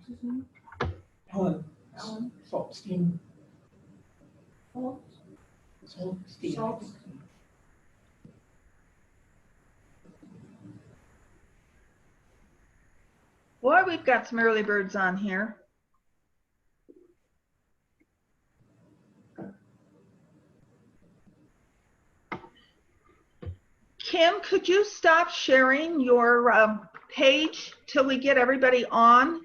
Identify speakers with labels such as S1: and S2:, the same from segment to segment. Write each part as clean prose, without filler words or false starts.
S1: his name?
S2: Alan.
S1: Alan.
S2: Saltstein.
S1: Salt.
S2: Saltstein.
S1: Salt.
S3: Boy, we've got some early birds on here. Kim, could you stop sharing your page till we get everybody on?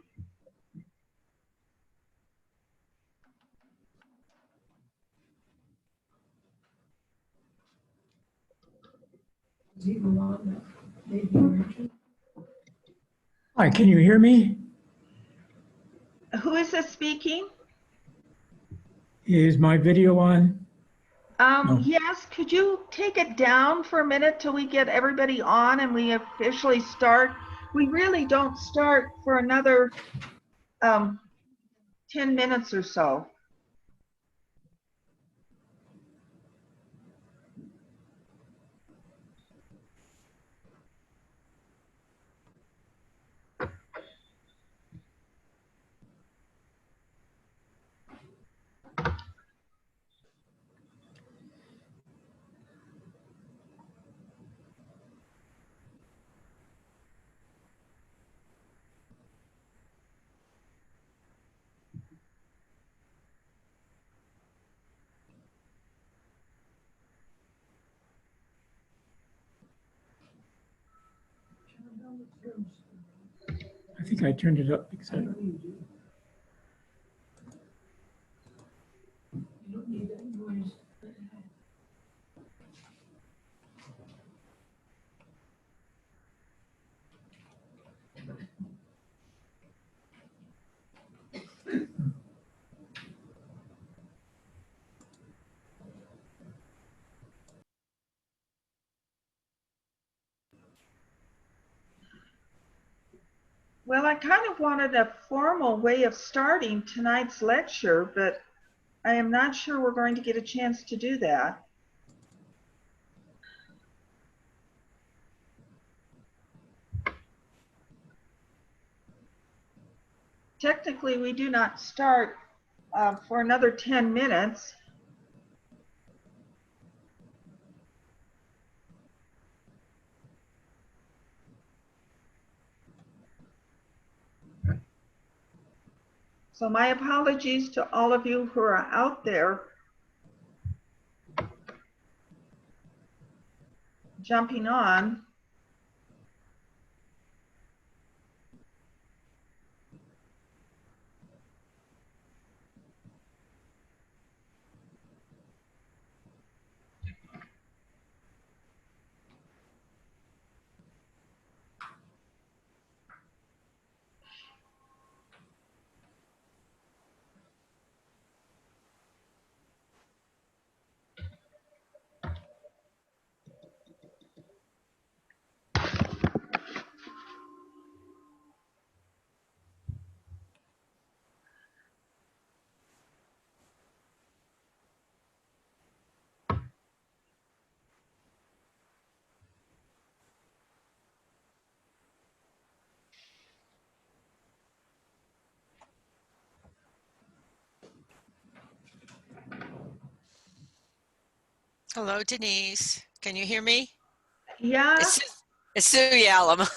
S1: Is he the one that made the mention?
S2: Hi, can you hear me?
S3: Who is this speaking?
S2: Is my video on? No.
S3: Yes, could you take it down for a minute till we get everybody on and we officially start? We really don't start for another 10 minutes or so.
S2: I think I turned it up because
S1: I know you do. You don't need that noise.
S3: Well, I kind of wanted a formal way of starting tonight's lecture, but I am not sure we're going to get a chance to do that. Technically, we do not start for another 10 minutes. So my apologies to all of you who are out there jumping on.
S4: Hello, Denise. Can you hear me?
S3: Yeah.
S4: It's Sue Yalom.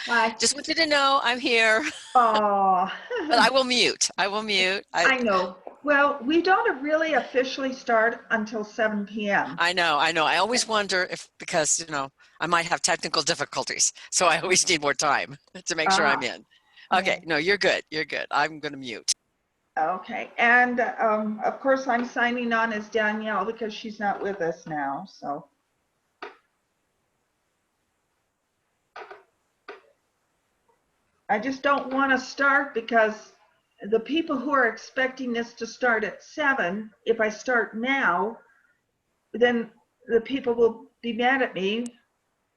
S3: Hi.
S4: Just want you to know I'm here.
S3: Oh.
S4: But I will mute. I will mute.
S3: I know. Well, we don't really officially start until 7 p.m.
S4: I know. I always wonder if, because, you know, I might have technical difficulties. So I always need more time to make sure I'm in. Okay. No, you're good. You're good. I'm going to mute.
S3: Okay. And of course, I'm signing on as Danielle because she's not with us now. So. I just don't want to start because the people who are expecting this to start at 7, if I start now, then the people will be mad at me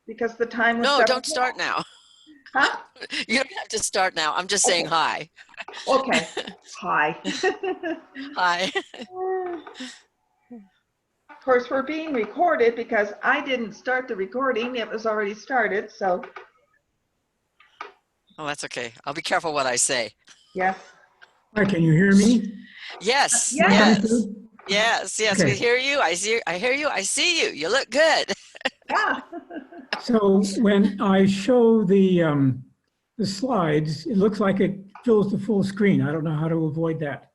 S3: because the time was
S4: No,
S3: 7
S4: don't start now.
S3: Huh?
S4: You don't have to start now. I'm just saying hi.
S3: Okay. Hi.
S4: Hi.
S3: Of course, we're being recorded because I didn't start the recording. It was already started, so.
S4: Oh, that's okay. I'll be careful what I say.
S3: Yes.
S2: Hi, can you hear me?
S4: Yes,
S3: Yes.
S4: yes, yes, yes. We
S2: Okay.
S4: hear you. I hear you. I see you. You look good.
S3: Yeah.
S2: So when I show the slides, it looks like it fills the full screen. I don't know how to avoid that.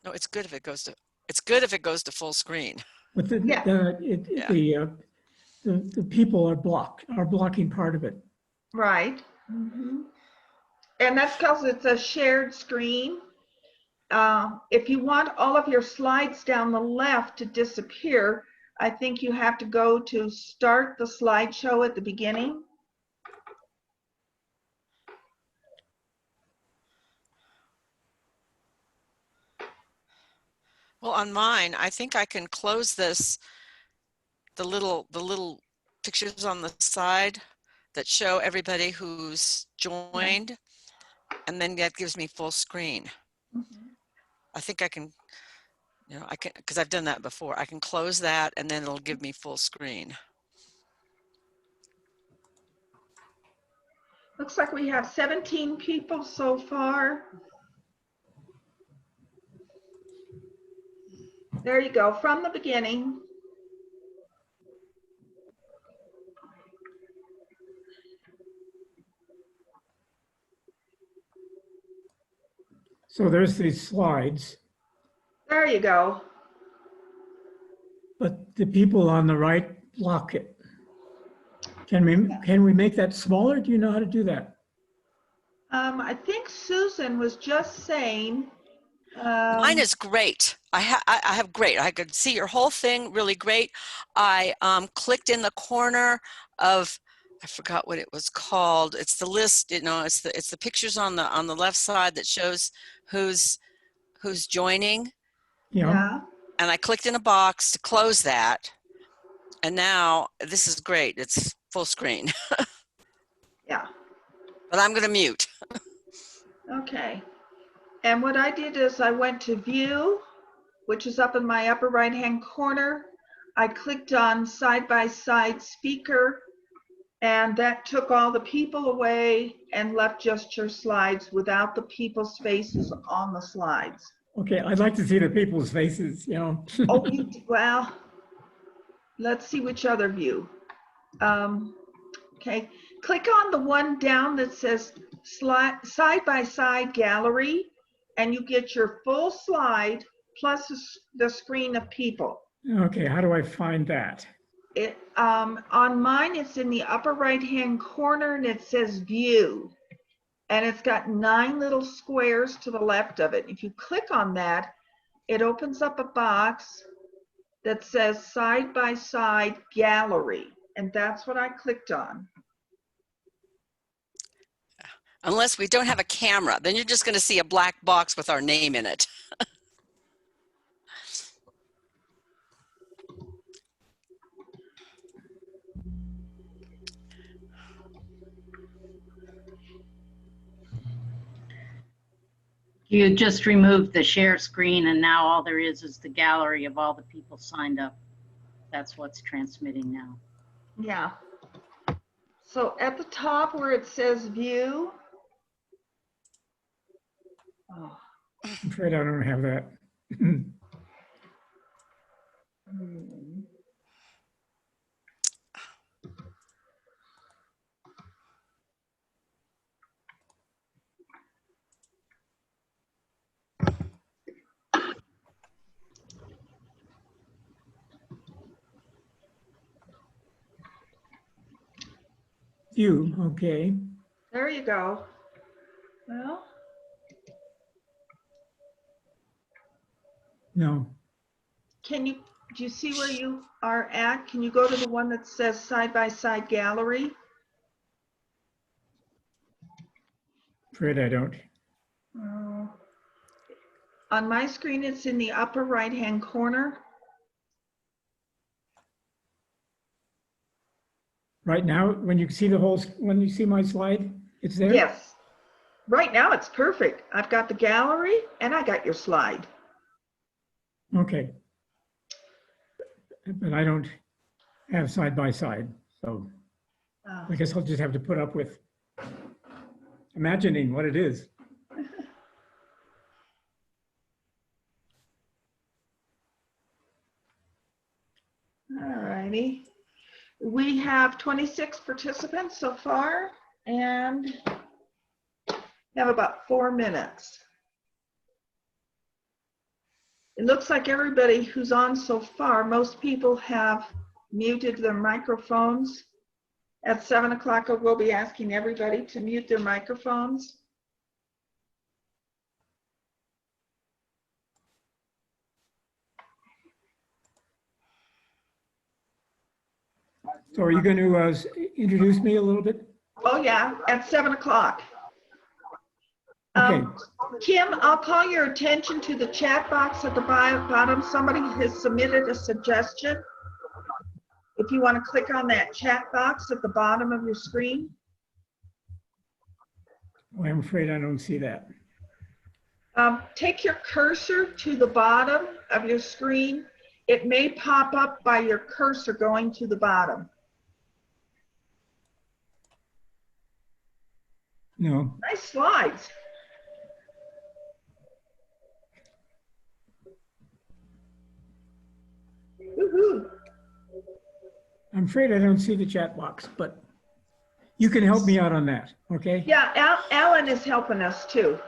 S4: No, it's good if it goes to. It's good if it goes to full screen.
S2: But
S3: Yeah.
S4: Yeah.
S2: the people are blocking part of it.
S3: Right. And that's because it's a shared screen. If you want all of your slides down the left to disappear, I think you have to go to start the slideshow at the beginning.
S4: Well, on mine, I think I can close this. The little pictures on the side that show everybody who's joined, and then that gives me full screen. I think I can, I can, because I've done that before. I can close that and then it'll give me full screen.
S3: Looks like we have 17 people so far. There you go, from the beginning.
S2: So there's these slides,
S3: There you go.
S2: but the people on the right block it. Can we make that smaller? Do you know how to do that?
S3: I think Susan was just saying.
S4: Mine is great. I have great. I could see your whole thing really great. I clicked in the corner of, I forgot what it was called. It's the list, it's the pictures on the left side that shows who's joining.
S3: Yeah.
S4: And I clicked in a box to close that. And now this is great. It's full screen.
S3: Yeah.
S4: But I'm going to mute.
S3: Okay. And what I did is I went to view, which is up in my upper right hand corner. I clicked on side by side speaker, and that took all the people away and left just your slides without the people's faces on the slides.
S2: Okay, I'd like to see the people's faces,
S3: Oh, well, let's see which other view. Okay, click on the one down that says side by side gallery, and you get your full slide plus the screen of people.
S2: Okay, how do I find that?
S3: On mine, it's in the upper right hand corner and it says view. And it's got 9 little squares to the left of it. If you click on that, it opens up a box that says side by side gallery. And that's what I clicked on.
S4: Unless we don't have a camera, then you're just going to see a black box with our name in it.
S5: You just removed the share screen and now all there is the gallery of all the people signed up. That's what's transmitting now.
S3: Yeah. So at the top where it says view. Oh.
S2: I'm afraid I don't have that. View, okay.
S3: There you go. Well,
S2: No.
S3: do you see where you are at? Can you go to the one that says side by side gallery?
S2: Afraid I don't.
S3: On my screen, it's in the upper right hand corner.
S2: Right now, when you see when you see my slide, it's there?
S3: Yes. Right now it's perfect. I've got the gallery and I got your slide.
S2: Okay. But I don't have side by side, so I guess I'll just have to put up with. imagining what it is.
S3: All righty. We have 26 participants so far and have about 4 minutes. It looks like everybody who's on so far, most people have muted their microphones. At 7 o'clock, we'll be asking everybody to mute their microphones.
S2: So are you going to introduce me a little bit?
S3: Oh yeah, at 7 o'clock.
S2: Okay.
S3: Kim, I'll call your attention to the chat box at the bottom. Somebody has submitted a suggestion. If you want to click on that chat box at the bottom of your screen.
S2: Oh, I'm afraid I don't see that.
S3: Take your cursor to the bottom of your screen. It may pop up by your cursor going to the bottom.
S2: No.
S3: Nice slides. Woohoo.
S2: I'm afraid I don't see the chat box, but you can help me out on that, okay?
S3: Yeah, Alan is helping us too.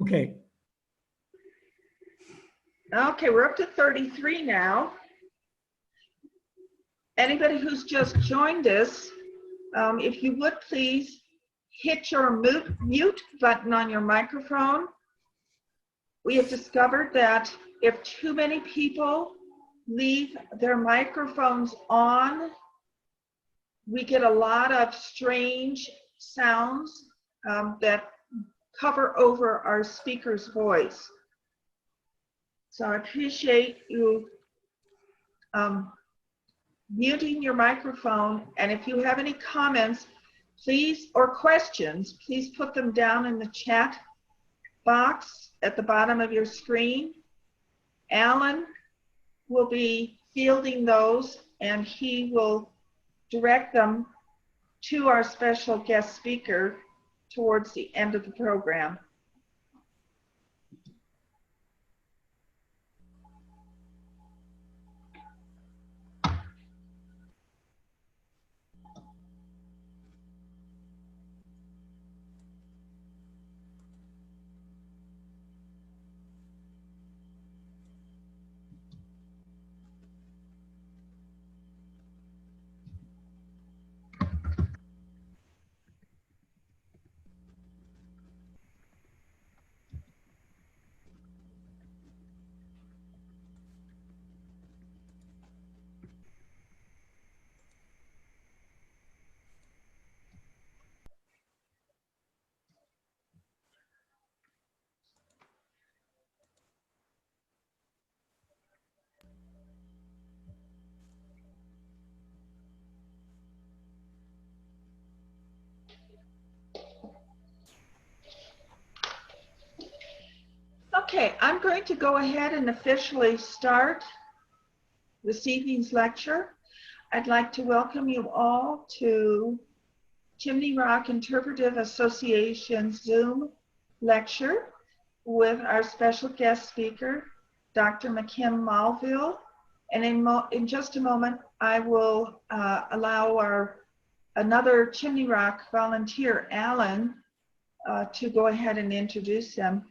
S2: Okay.
S3: Okay, we're up to 33 now. Anybody who's just joined us, if you would please hit your mute button on your microphone. We have discovered that if too many people leave their microphones on, we get a lot of strange sounds that cover over our speaker's voice. So I appreciate you muting your microphone, and if you have any comments, please, or questions, please put them down in the chat box at the bottom of your screen. Alan will be fielding those, and he will direct them to our special guest speaker towards the end of the program. Okay, I'm going to go ahead and officially start this evening's lecture. I'd like to welcome you all to Chimney Rock Interpretive Association's Zoom lecture with our special guest speaker, Dr. McKim Malville. And in just a moment, I will allow another Chimney Rock volunteer, Alan, to go ahead and introduce them.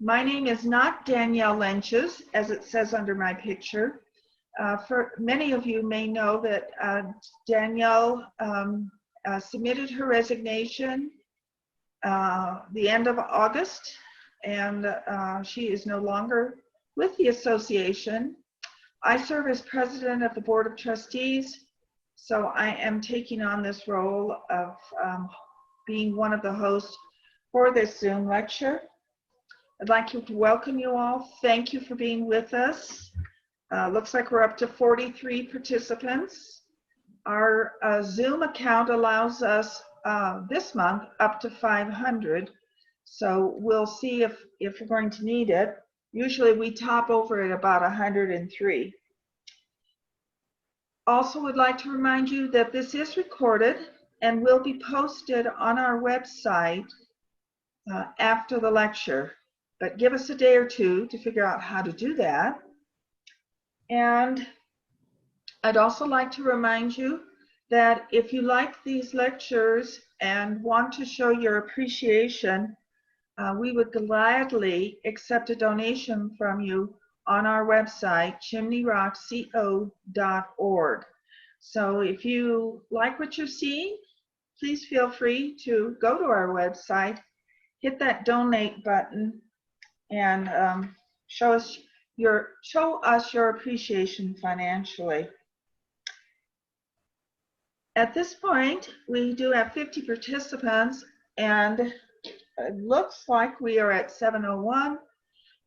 S3: My name is not Danielle Lenches, as it says under my picture. For many of you may know that Danielle submitted her resignation the end of August, and she is no longer with the association. I serve as president of the Board of Trustees, so I am taking on this role of being one of the hosts for this Zoom lecture. I'd like to welcome you all. Thank you for being with us. Looks like we're up to 43 participants. Our Zoom account allows us this month up to 500. So we'll see if we're going to need it. Usually we top over at about 103. Also would like to remind you that this is recorded and will be posted on our website after the lecture. But give us a day or two to figure out how to do that. And I'd also like to remind you that if you like these lectures and want to show your appreciation, we would gladly accept a donation from you on our website, chimneyrockco.org. So if you like what you're seeing, please feel free to go to our website, hit that donate button, and show us your appreciation financially. At this point, we do have 50 participants, and it looks like we are at 7:01.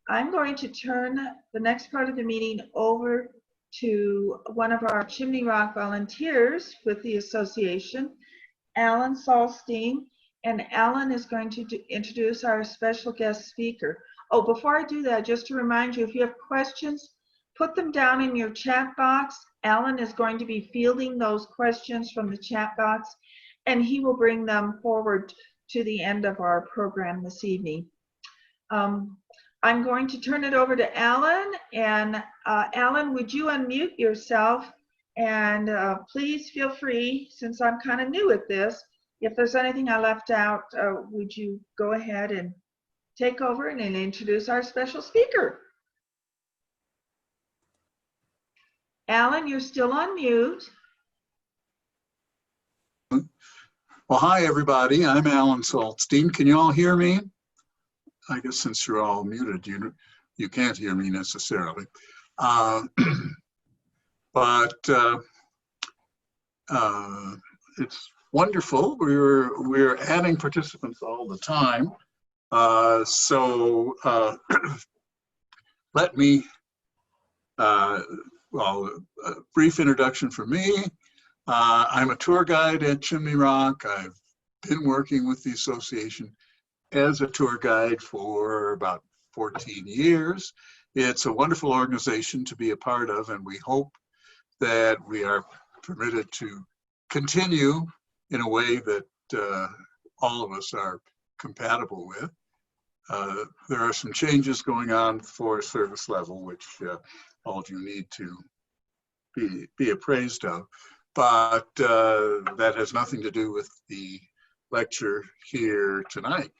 S3: I'm going to turn the next part of the meeting over to one of our Chimney Rock volunteers with the association, Alan Salstein, and Alan is going to introduce our special guest speaker. Oh, before I do that, just to remind you, if you have questions, put them down in your chat box. Alan is going to be fielding those questions from the chat box, and he will bring them forward to the end of our program this evening. I'm going to turn it over to Alan, and Alan, would you unmute yourself? And please feel free, since I'm kind of new at this, if there's anything I left out, would you go ahead and take over and introduce our special speaker? Alan, you're still on mute.
S6: Well, hi, everybody. I'm Alan Salstein. Can you all hear me? I guess since you're all muted, you can't hear me necessarily. But it's wonderful. We're adding participants all the time. Let me, a brief introduction for me. I'm a tour guide at Chimney Rock. I've been working with the association as a tour guide for about 14 years. It's a wonderful organization to be a part of, and we hope that we are permitted to continue in a way that all of us are compatible with. There are some changes going on for service level, which all of you need to be appraised of, but that has nothing to do with the lecture here tonight.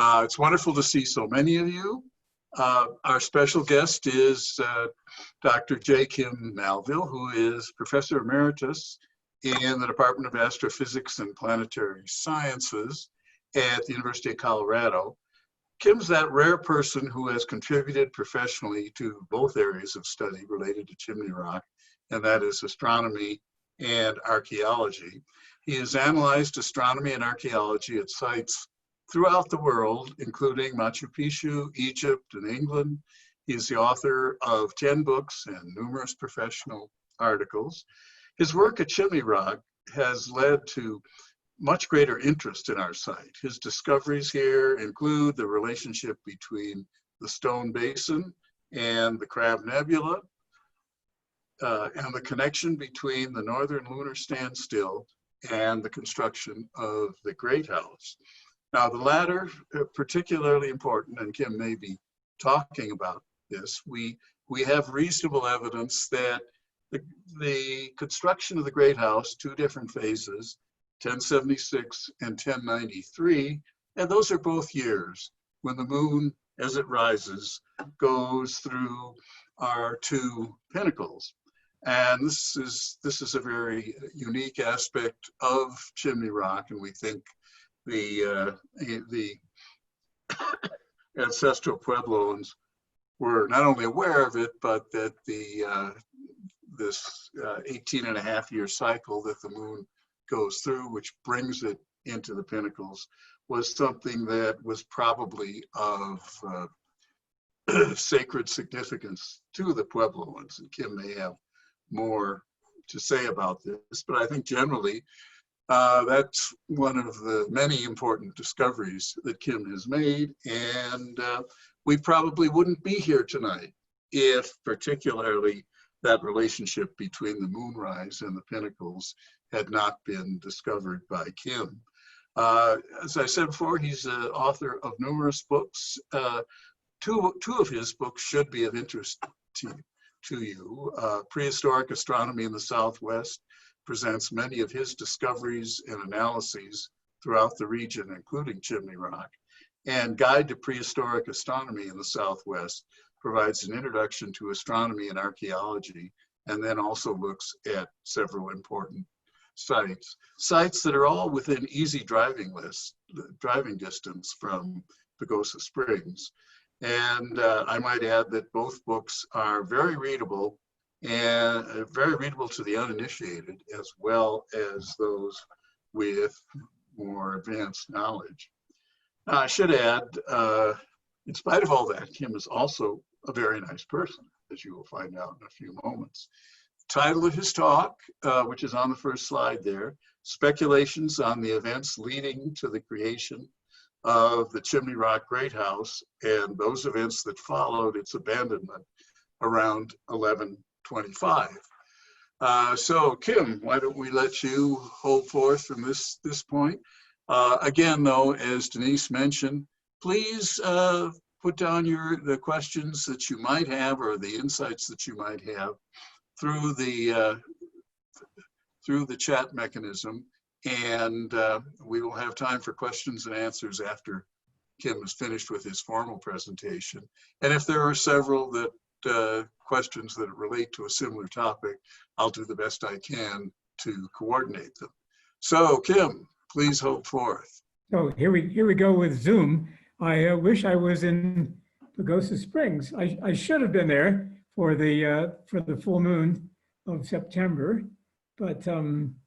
S6: It's wonderful to see so many of you. Our special guest is Dr. J. Kim Malville, who is Professor Emeritus in the Department of Astrophysics and Planetary Sciences at the University of Colorado. Kim's that rare person who has contributed professionally to both areas of study related to Chimney Rock, and that is astronomy and archaeology. He has analyzed astronomy and archaeology at sites throughout the world, including Machu Picchu, Egypt, and England. He is the author of 10 books and numerous professional articles. His work at Chimney Rock has led to much greater interest in our site. His discoveries here include the relationship between the Stone Basin and the Crab Nebula, and the connection between the Northern Lunar Standstill and the construction of the Great House. Now, the latter particularly important, and Kim may be talking about this. We have reasonable evidence that the construction of the Great House, 2 different phases, 1076 and 1093, and those are both years when the moon, as it rises, goes through our 2 pinnacles. And this is a very unique aspect of Chimney Rock, and we think the ancestral Puebloans were not only aware of it, but that this 18.5-year cycle that the moon goes through, which brings it into the pinnacles, was something that was probably of sacred significance to the Puebloans. And Kim may have more to say about this, but I think generally that's one of the many important discoveries that Kim has made, and we probably wouldn't be here tonight if particularly that relationship between the moonrise and the pinnacles had not been discovered by Kim. As I said before, he's the author of numerous books. Two of his books should be of interest to you. Prehistoric Astronomy in the Southwest presents many of his discoveries and analyses throughout the region, including Chimney Rock. And Guide to Prehistoric Astronomy in the Southwest provides an introduction to astronomy and archaeology, and then also looks at several important sites that are all within easy driving distance from Pagosa Springs. And I might add that both books are very readable and very readable to the uninitiated, as well as those with more advanced knowledge. Now, I should add, in spite of all that, Kim is also a very nice person, as you will find out in a few moments. Title of his talk, which is on the first slide there, Speculations on the Events Leading to the Creation of the Chimney Rock Great House and those events that followed its abandonment around 1125. So Kim, why don't we let you hold forth from this point? Again, though, as Denise mentioned, please put down the questions that you might have or the insights that you might have through the chat mechanism, and we will have time for questions and answers after Kim is finished with his formal presentation. And if there are several questions that relate to a similar topic, I'll do the best I can to coordinate them. So Kim, please hold forth.
S2: So here we go with Zoom. I wish I was in Pagosa Springs. I should have been there for the full moon of September, but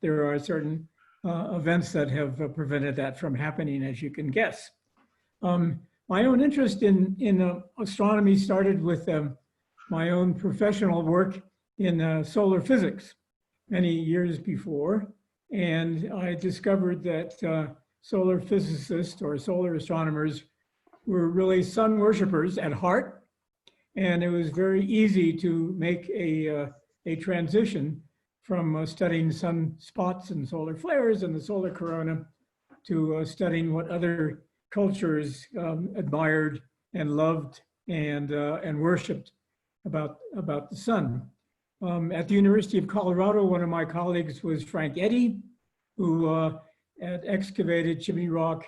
S2: there are certain events that have prevented that from happening, as you can guess. My own interest in astronomy started with my own professional work in solar physics many years before, and I discovered that solar physicists or solar astronomers were really sun worshipers at heart, and it was very easy to make a transition from studying sunspots and solar flares and the solar corona to studying what other cultures admired and loved and worshipped about the sun. At the University of Colorado, one of my colleagues was Frank Eddy, who had excavated Chimney Rock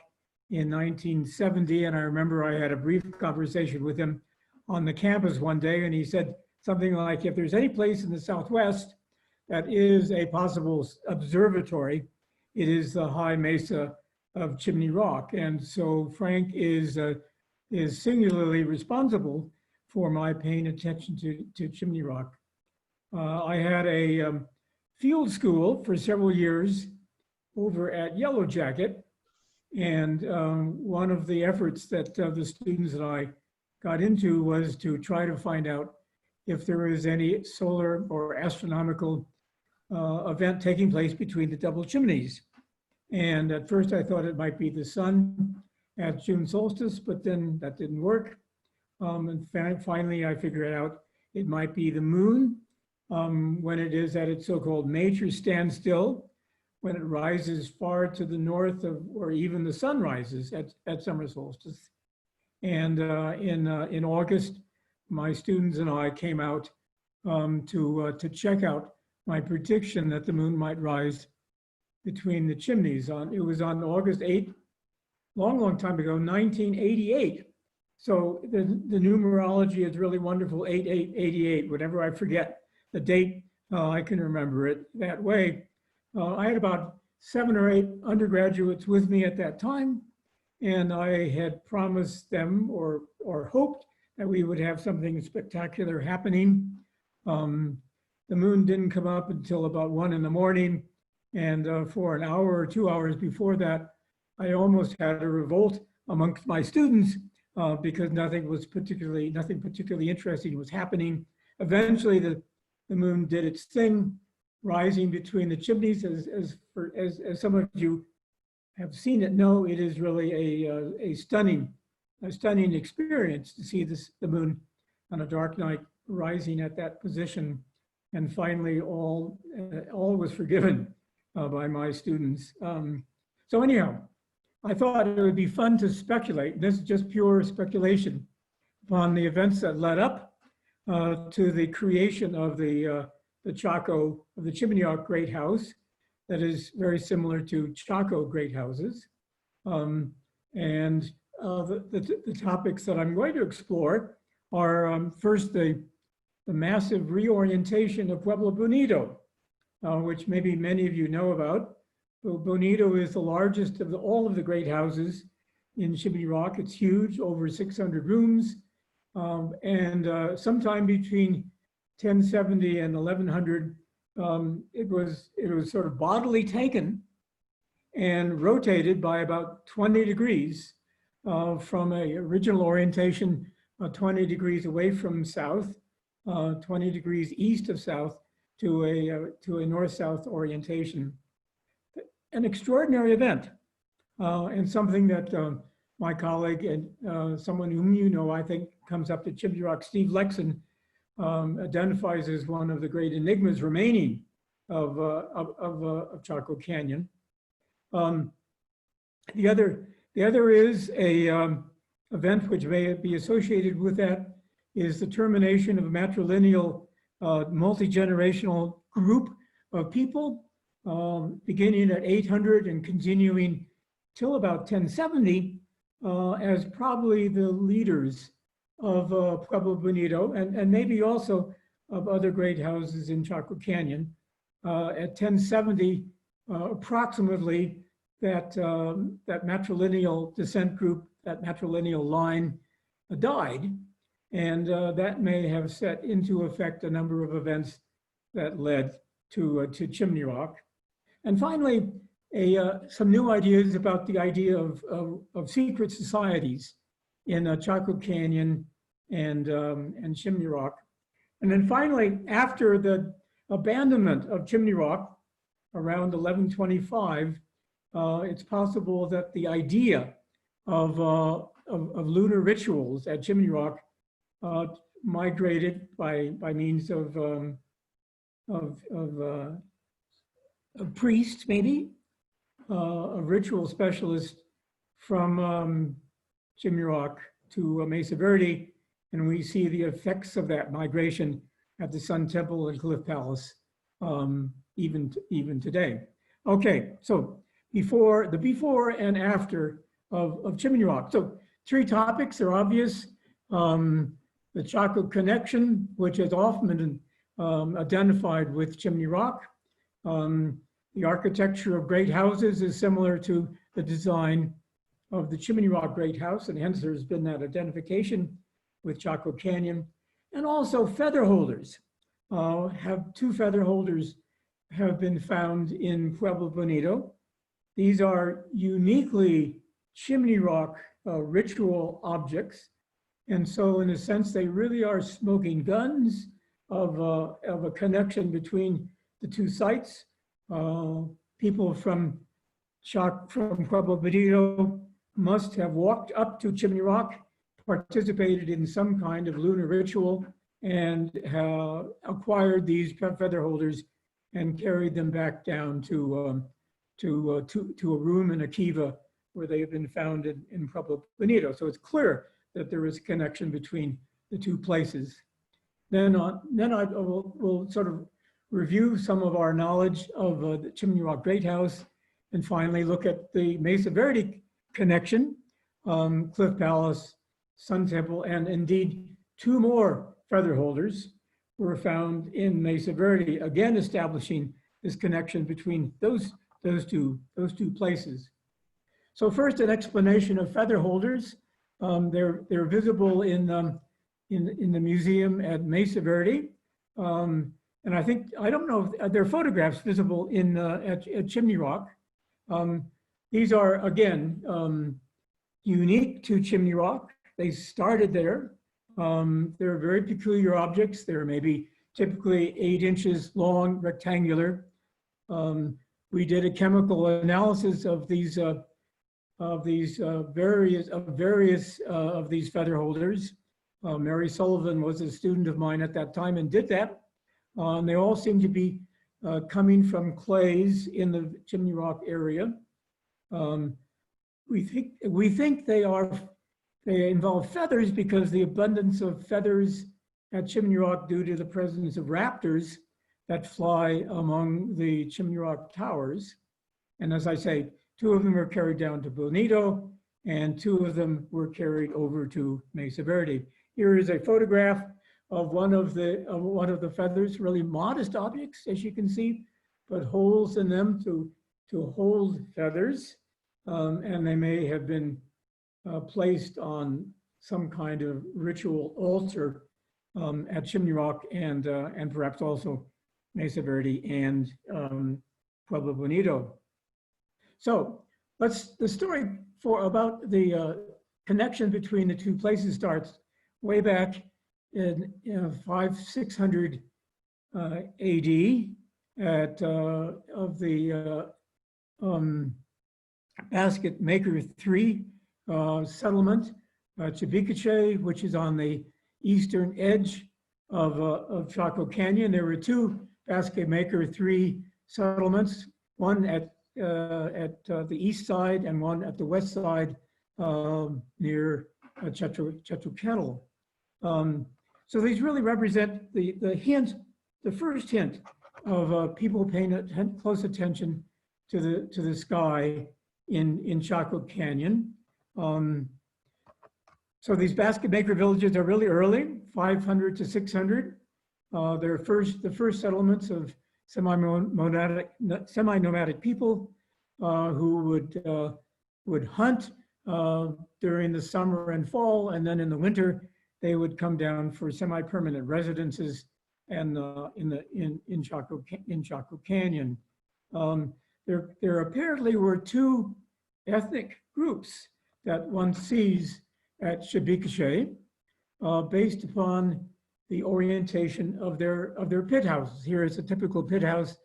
S2: in 1970. And I remember I had a brief conversation with him on the campus one day, and he said something like, if there's any place in the Southwest that is a possible observatory, it is the high mesa of Chimney Rock. And so Frank is singularly responsible for my paying attention to Chimney Rock. I had a field school for several years over at Yellow Jacket. And one of the efforts that the students that I got into was to try to find out if there was any solar or astronomical event taking place between the double chimneys. And at first I thought it might be the sun at June solstice, but then that didn't work. And finally I figured out it might be the moon when it is at its so-called major standstill, when it rises far to the north of, or even the sun rises at summer solstice. And in August, my students and I came out to check out my prediction that the moon might rise between the chimneys. It was on August 8th, long time ago, 1988. So the numerology is really wonderful, 8888. Whenever I forget the date, I can remember it that way. I had about 7 or 8 undergraduates with me at that time, and I had promised them or hoped that we would have something spectacular happening. The moon didn't come up until about 1 in the morning, and for an hour or 2 hours before that, I almost had a revolt amongst my students because nothing particularly interesting was happening. Eventually, the moon did its thing, rising between the chimneys. As some of you have seen it, know it is really a stunning experience to see the moon on a dark night rising at that position. And finally, all was forgiven by my students. So anyhow, I thought it would be fun to speculate. This is just pure speculation upon the events that led up to the creation of the Chaco, of the Chimney Rock Great House, that is very similar to Chaco Great Houses. The topics that I'm going to explore are first the massive reorientation of Pueblo Bonito, which maybe many of you know about. Bonito is the largest of all of the great houses in Chimney Rock. It's huge, over 600 rooms. Sometime between 1070 and 1100, it was sort of bodily taken and rotated by about 20 degrees from a original orientation 20 degrees away from south, 20 degrees east of south to a north-south orientation. An extraordinary event, and something that my colleague and someone whom you know, I think, comes up to Chimney Rock, Steve Lexon, identifies as one of the great enigmas remaining of Chaco Canyon. The other is a event which may be associated with that, is the termination of a matrilineal multi-generational group of people, beginning at 800 and continuing till about 1070 as probably the leaders of Pueblo Bonito and maybe also of other great houses in Chaco Canyon. At 1070, approximately, that matrilineal descent group, that matrilineal line died. And that may have set into effect a number of events that led to Chimney Rock. And finally, some new ideas about the idea of secret societies in Chaco Canyon and Chimney Rock. And then finally, after the abandonment of Chimney Rock around 1125, it's possible that the idea of lunar rituals at Chimney Rock migrated by means of a priest, maybe, a ritual specialist from Chimney Rock to Mesa Verde, and we see the effects of that migration at the Sun Temple and Cliff Palace even today. Okay, so before and after of Chimney Rock. So 3 topics are obvious. The Chaco connection, which has often been identified with Chimney Rock. The architecture of great houses is similar to the design of the Chimney Rock Great House, and hence there's been that identification with Chaco Canyon. And also feather holders. 2 feather holders have been found in Pueblo Bonito. These are uniquely Chimney Rock ritual objects. And so in a sense, they really are smoking guns of a connection between the 2 sites. People from Pueblo Bonito must have walked up to Chimney Rock, participated in some kind of lunar ritual, and acquired these feather holders and carried them back down to a room in a kiva where they have been found in Pueblo Bonito. So it's clear that there is a connection between the 2 places. Then I will sort of review some of our knowledge of the Chimney Rock Great House, and finally look at the Mesa Verde connection, Cliff Palace, Sun Temple, and indeed 2 more feather holders were found in Mesa Verde, again establishing this connection between those two places. So first, an explanation of feather holders. They're visible in the museum at Mesa Verde, and I don't know if there are photographs visible at Chimney Rock. These are again unique to Chimney Rock. They started there. They're very peculiar objects. They're maybe typically 8 inches long, rectangular. We did a chemical analysis of these various of these feather holders. Mary Sullivan was a student of mine at that time and did that. They all seem to be coming from clays in the Chimney Rock area. We think they involve feathers because the abundance of feathers at Chimney Rock due to the presence of raptors that fly among the Chimney Rock towers. And as I say, 2 of them were carried down to Bonito and 2 of them were carried over to Mesa Verde. Here is a photograph of one of the feathers, really modest objects, as you can see, but holes in them to hold feathers. And they may have been placed on some kind of ritual altar at Chimney Rock and perhaps also Mesa Verde and Pueblo Bonito. So the story about the connection between the 2 places starts way back in 500-600 AD of the Basket Maker 3 settlement, Chibicache, which is on the eastern edge of Chaco Canyon. There were 2 Basket Maker 3 settlements, one at the east side and one at the west side near Chetumal. So these really represent the first hint of people paying close attention to the sky in Chaco Canyon. So these basket maker villages are really early, 500 to 600. They're the first settlements of semi-nomadic people who would hunt during the summer and fall, and then in the winter they would come down for semi-permanent residences and in Chaco Canyon. There apparently were 2 ethnic groups that one sees at Chibicache based upon the orientation of their pit houses. Here is a typical pit house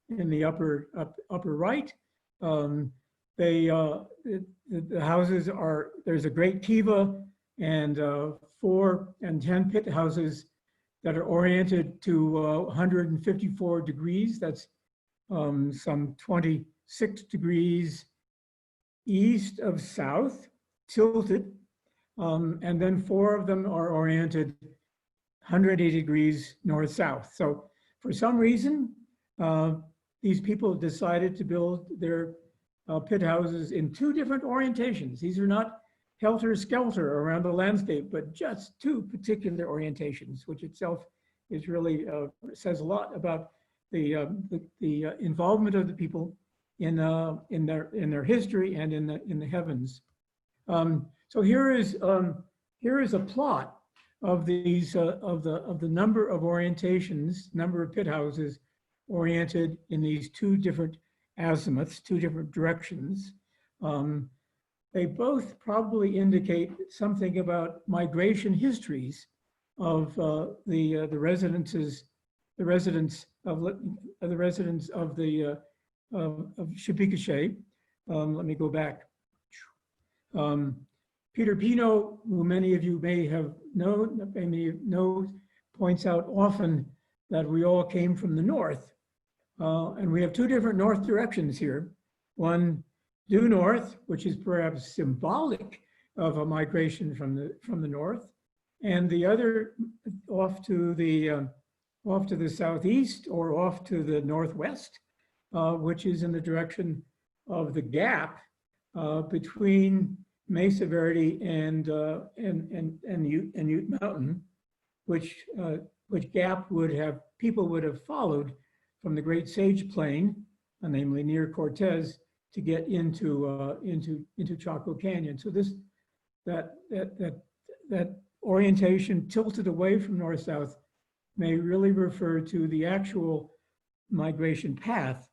S2: in the upper right. The houses are, there's a great kiva and 4 and 10 pit houses that are oriented to 154 degrees. That's some 26 degrees east of south, tilted. And then 4 of them are oriented 180 degrees north-south. So for some reason, these people decided to build their pit houses in 2 different orientations. These are not helter-skelter around the landscape, but just 2 particular orientations, which itself is really says a lot about the involvement of the people in their history and in the heavens. So here is a plot of these of the number of orientations, number of pit houses oriented in these 2 different azimuths, 2 different directions. They both probably indicate something about migration histories of the residents of Chibicache. Let me go back. Peter Pino, who many of you may know, points out often that we all came from the north. And we have 2 different north directions here. One due north, which is perhaps symbolic of a migration from the north, and the other off to the southeast or off to the northwest, which is in the direction of the gap between Mesa Verde and Ute Mountain, which gap people would have followed from the Great Sage Plain, namely near Cortez, to get into Chaco Canyon. So that orientation tilted away from north-south may really refer to the actual migration path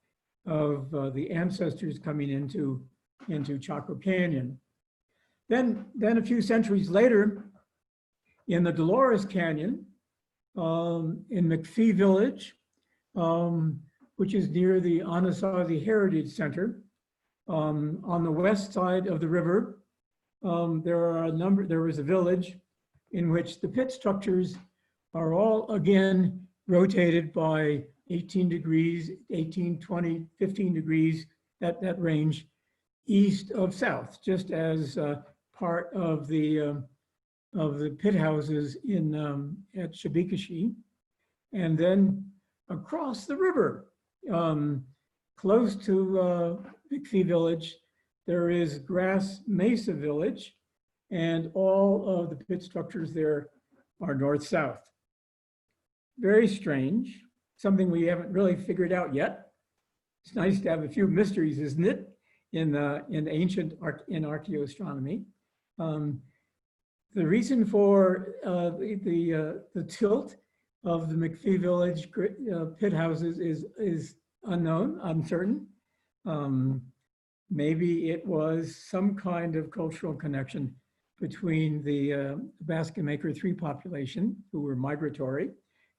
S2: of the ancestors coming into Chaco Canyon. Then a few centuries later, in the Dolores Canyon, in McPhee Village, which is near the Anasazi Heritage Center, on the west side of the river, there was a village in which the pit structures are all again rotated by 18 degrees, 18, 20, 15 degrees, that range east of south, just as part of the pit houses in at Shibikashi. And then across the river, close to McPhee Village, there is Grass Mesa Village, and all of the pit structures there are north-south. Very strange, something we haven't really figured out yet. It's nice to have a few mysteries, isn't it, in ancient archaeoastronomy. The reason for the tilt of the McPhee Village pit houses is unknown, uncertain. Maybe it was some kind of cultural connection between the Basket Maker 3 population, who were migratory,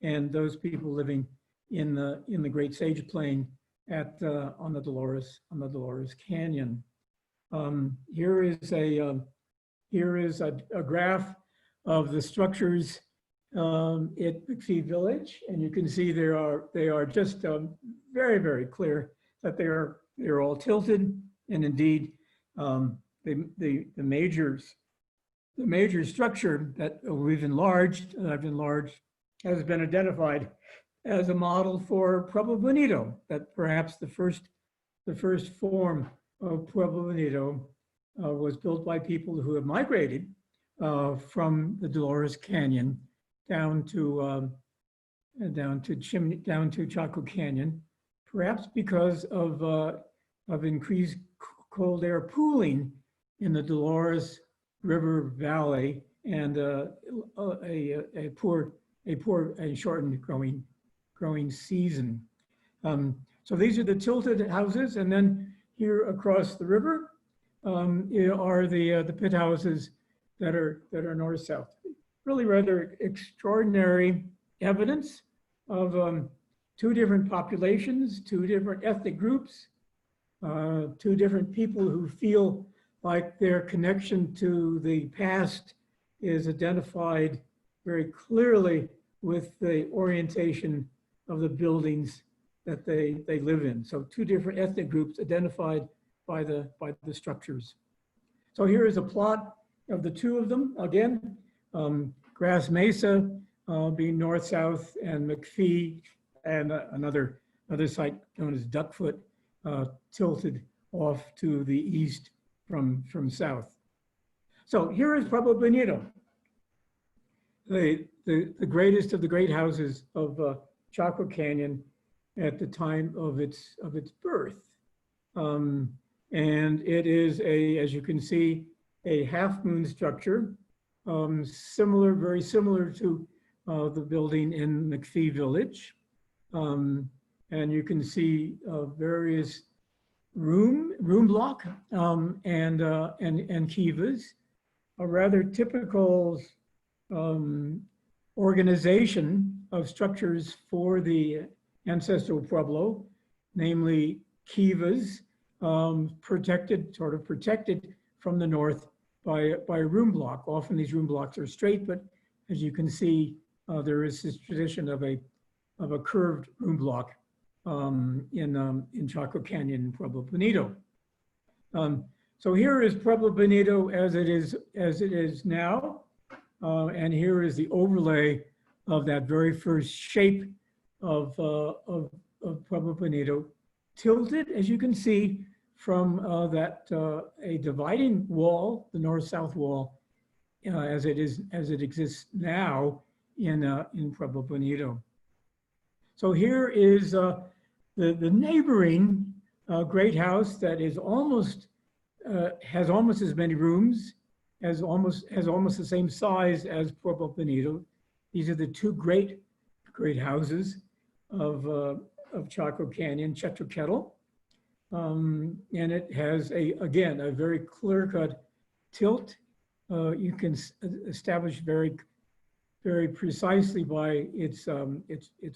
S2: and those people living in the Great Sage Plain on the Dolores Canyon. Here is a graph of the structures at McPhee Village, and you can see they are just very, very clear that they're all tilted, and indeed the major structure that I've enlarged has been identified as a model for Pueblo Bonito, that perhaps the first form of Pueblo Bonito was built by people who have migrated from the Dolores Canyon down to Chaco Canyon, perhaps because of increased cold air pooling in the Dolores River Valley and a shortened growing season. So these are the tilted houses, and then here across the river are the pit houses that are north-south. Really rather extraordinary evidence of two different populations, two different ethnic groups, two different people who feel like their connection to the past is identified very clearly with the orientation of the buildings that they live in. So two different ethnic groups identified by the structures. So here is a plot of the two of them. Again, Grass Mesa being north-south, and McPhee and another site known as Duckfoot tilted off to the east from south. So here is Pueblo Bonito, the greatest of the great houses of Chaco Canyon at the time of its birth. And it is as you can see, a half-moon structure, very similar to the building in McPhee Village. And you can see various room block and kivas, a rather typical organization of structures for the ancestral Pueblo, namely kivas, protected from the north by a room block. Often these room blocks are straight, but as you can see, there is this tradition of a curved room block in Chaco Canyon and Pueblo Bonito. So here is Pueblo Bonito as it is now, and here is the overlay of that very first shape of Pueblo Bonito, tilted, as you can see, from a dividing wall, the north-south wall, as it exists now in Pueblo Bonito. So here is the neighboring great house that is has almost as many rooms, has almost the same size as Pueblo Bonito. These are the two great houses of Chaco Canyon, Chetroketl. And it has again a very clear-cut tilt. You can establish very precisely by its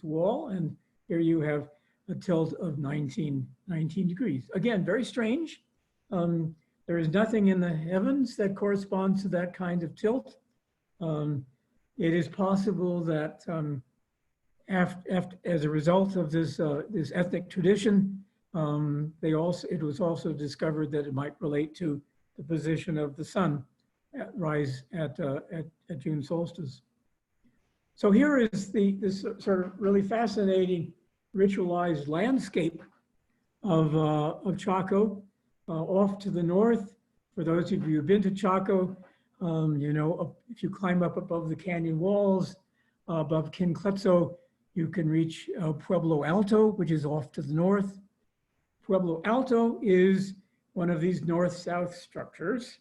S2: wall, and here you have a tilt of 19 degrees. Again, very strange. There is nothing in the heavens that corresponds to that kind of tilt. It is possible that as a result of this this ethnic tradition, it was also discovered that it might relate to the position of the sun at rise at June solstice. So here is this sort of really fascinating ritualized landscape of Chaco. Off to the north, for those of you who've been to Chaco, you know, if you climb up above the canyon walls, above Quincletso, you can reach Pueblo Alto, which is off to the north. Pueblo Alto is one of these north-south structures.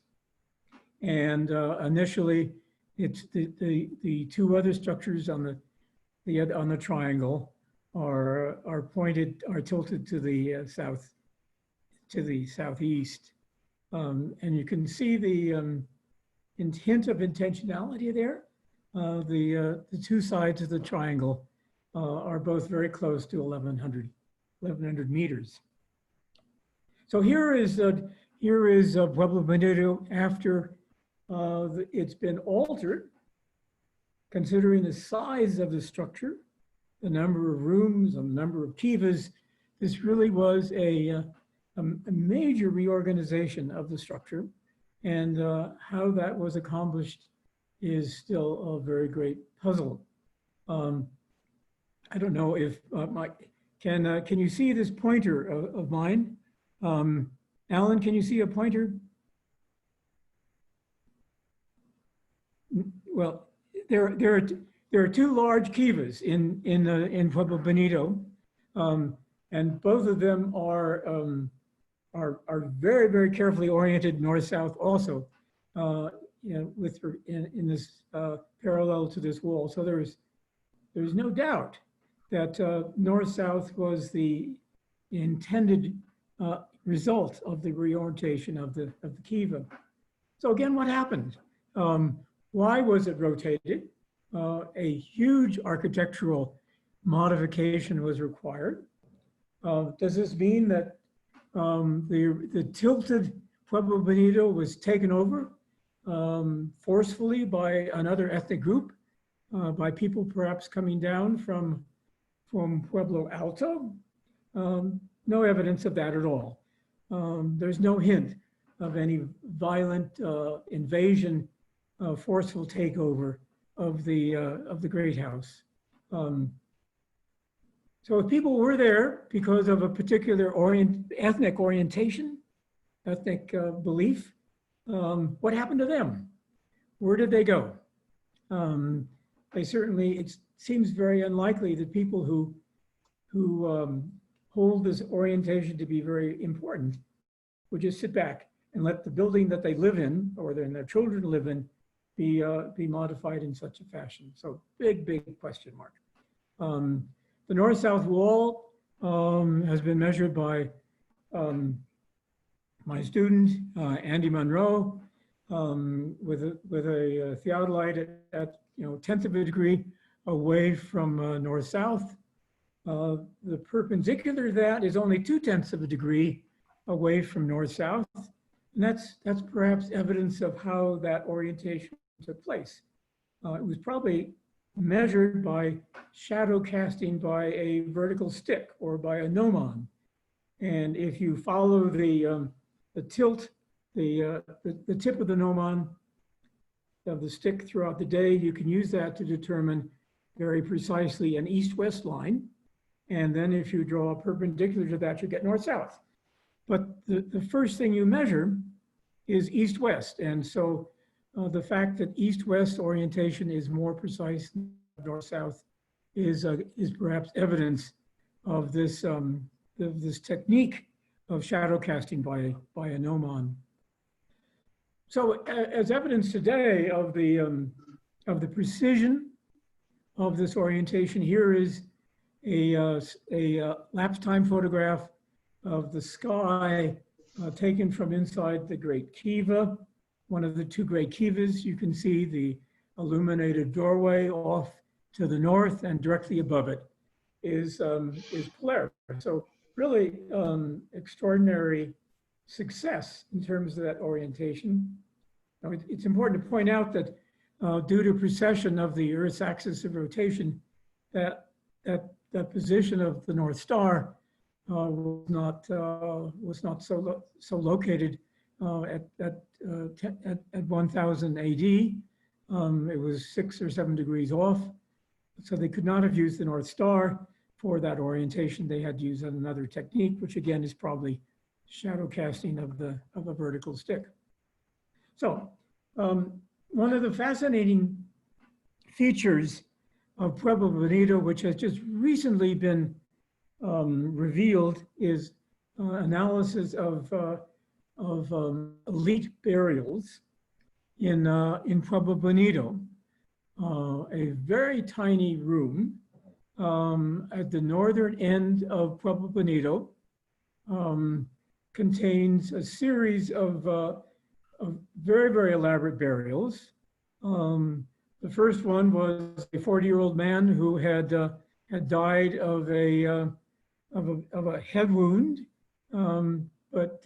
S2: And initially, it's the two other structures on the triangle are tilted to the southeast. And you can see the hint of intentionality there. The two sides of the triangle are both very close to 1,100 meters. So here is Pueblo Bonito after it's been altered, considering the size of the structure, the number of rooms, and the number of kivas. This really was a major reorganization of the structure, and how that was accomplished is still a very great puzzle. I don't know if can you see this pointer of mine? Alan, can you see a pointer? Well, there are two large kivas in Pueblo Bonito, and both of them are very, very carefully oriented north-south also, you know, in this parallel to this wall. So there's no doubt that north-south was the intended result of the reorientation of the kiva. So again, what happened? Why was it rotated? A huge architectural modification was required. Does this mean that the tilted Pueblo Bonito was taken over forcefully by another ethnic group, by people perhaps coming down from Pueblo Alto? No evidence of that at all. There's no hint of any violent invasion, forceful takeover of the Great House. So if people were there because of a particular ethnic orientation, ethnic belief, what happened to them? Where did they go? They certainly, it seems very unlikely that people who hold this orientation to be very important would just sit back and let the building that they live in or their children live in be modified in such a fashion. So big question mark. The north-south wall has been measured by my student, Andy Monroe, with a theodolite at 1/10 of a degree away from north-south. The perpendicular to that is only 2/10 of a degree away from north-south. And that's perhaps evidence of how that orientation took place. It was probably measured by shadow casting by a vertical stick or by a gnomon. And if you follow the tilt, the tip of the gnomon of the stick throughout the day, you can use that to determine very precisely an east-west line. And then if you draw a perpendicular to that, you get north-south. But the first thing you measure is east-west. And so the fact that east-west orientation is more precise than north-south is perhaps evidence of this this technique of shadow casting by a gnomon. So as evidence today of the precision of this orientation, here is a lapse time photograph of the sky taken from inside the Great Kiva, one of the two Great Kivas. You can see the illuminated doorway off to the north, and directly above it is Polaris. So really extraordinary success in terms of that orientation. Now, it's important to point out that due to precession of the Earth's axis of rotation, that that position of the North Star was not so located at 1000 AD. It was 6 or 7 degrees off, so they could not have used the North Star for that orientation. They had to use another technique, which again is probably shadow casting of a vertical stick. So one of the fascinating features of Pueblo Bonito, which has just recently been revealed, is analysis of elite burials in Pueblo Bonito. A very tiny room at the northern end of Pueblo Bonito contains a series of very, very elaborate burials. The first one was a 40-year-old man who had died of a head wound, but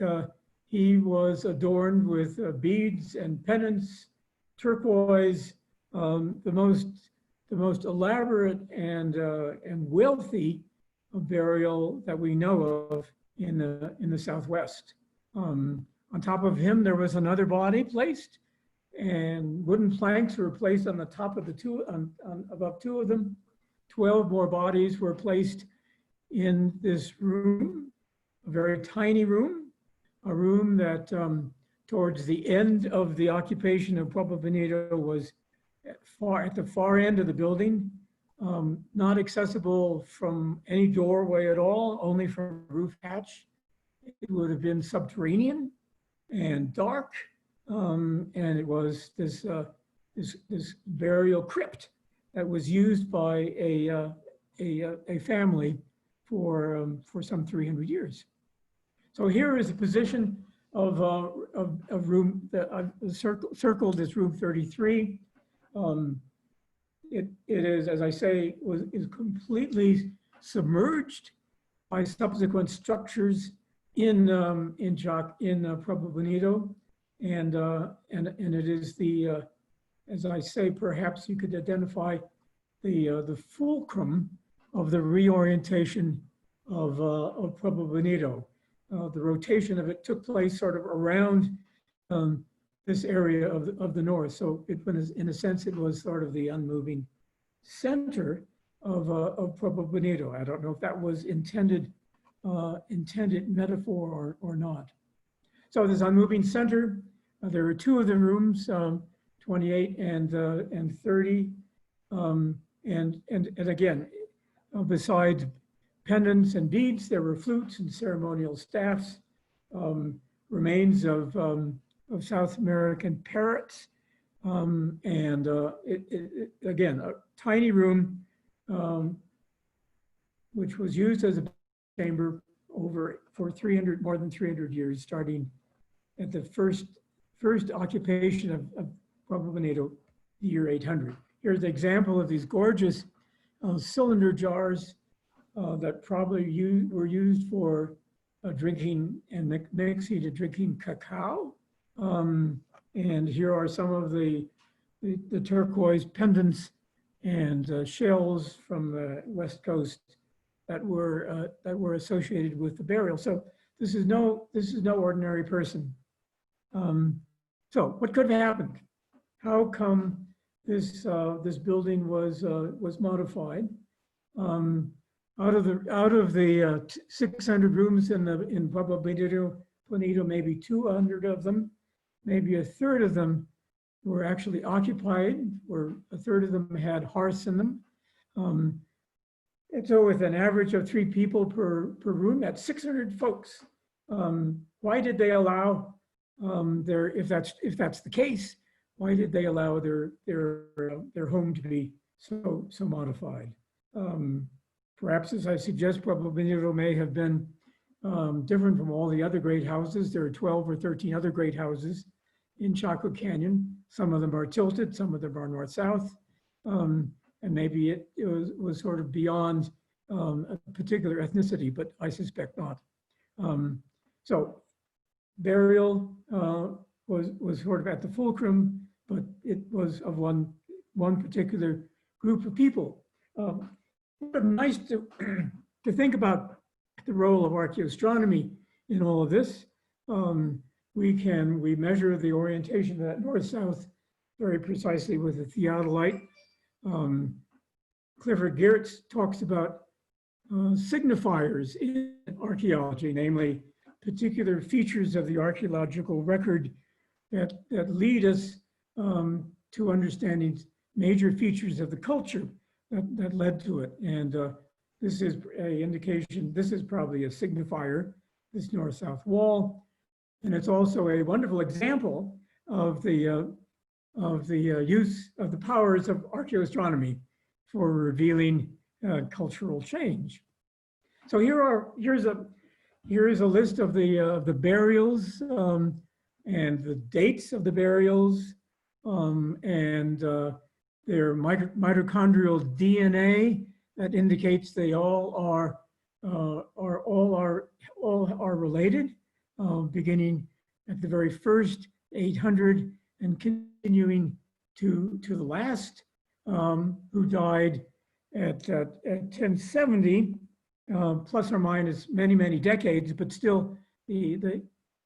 S2: he was adorned with beads and pendants, turquoise, the most elaborate and wealthy burial that we know of in the Southwest. On top of him, there was another body placed, and wooden planks were placed on the top of the two, above 2 of them. 12 more bodies were placed in this room, a very tiny room, a room that towards the end of the occupation of Pueblo Bonito was at the far end of the building, not accessible from any doorway at all, only from a roof hatch. It would have been subterranean and dark, and it was this burial crypt that was used by a family for some 300 years. So here is a position of room that I've circled as room 33. It is, as I say, is completely submerged by subsequent structures in Pueblo Bonito, and it is the, as I say, perhaps you could identify the fulcrum of the reorientation of Pueblo Bonito. The rotation of it took place sort of around this area of the north. So it was, in a sense, it was sort of the unmoving center of Pueblo Bonito. I don't know if that was intended metaphor or not. So this unmoving center, there are 2 of the rooms, 28 and 30, and again, besides pendants and beads, there were flutes and ceremonial staffs, remains of South American parrots, and again, a tiny room, which was used as a chamber for more than 300 years, starting at the first occupation of Pueblo Bonito, the year 800. Here's an example of these gorgeous cylinder jars that probably were used for drinking and mixing to drinking cacao. And here are some of the turquoise pendants and shells from the West Coast that were associated with the burial. So this is no ordinary person. So what could have happened? How come this building was modified? Out of the 600 rooms in Pueblo Bonito, maybe 200 of them, maybe a third of them were actually occupied, or a third of them had hearths in them. And so with an average of 3 people per room, that's 600 folks. Why did they allow if that's the case, why did they allow their home to be so modified? Perhaps, as I suggest, Pueblo Bonito may have been different from all the other great houses. There are 12 or 13 other great houses in Chaco Canyon. Some of them are tilted, some of them are north-south, and maybe it was sort of beyond a particular ethnicity, but I suspect not. So burial was sort of at the fulcrum, but it was of one particular group of people. But nice to, to think about the role of archaeoastronomy in all of this. We measure the orientation of that north-south very precisely with a theodolite. Clifford Geertz talks about signifiers in archaeology, namely particular features of the archaeological record that lead us to understanding major features of the culture that led to it. And this is an indication, this is probably a signifier, this north-south wall. And it's also a wonderful example of the use of the powers of archaeoastronomy for revealing cultural change. So here is a list of the burials and the dates of the burials and their mitochondrial DNA that indicates they all are related, beginning at the very first 800 and continuing to the last, who died at 1070, plus or minus many decades, but still the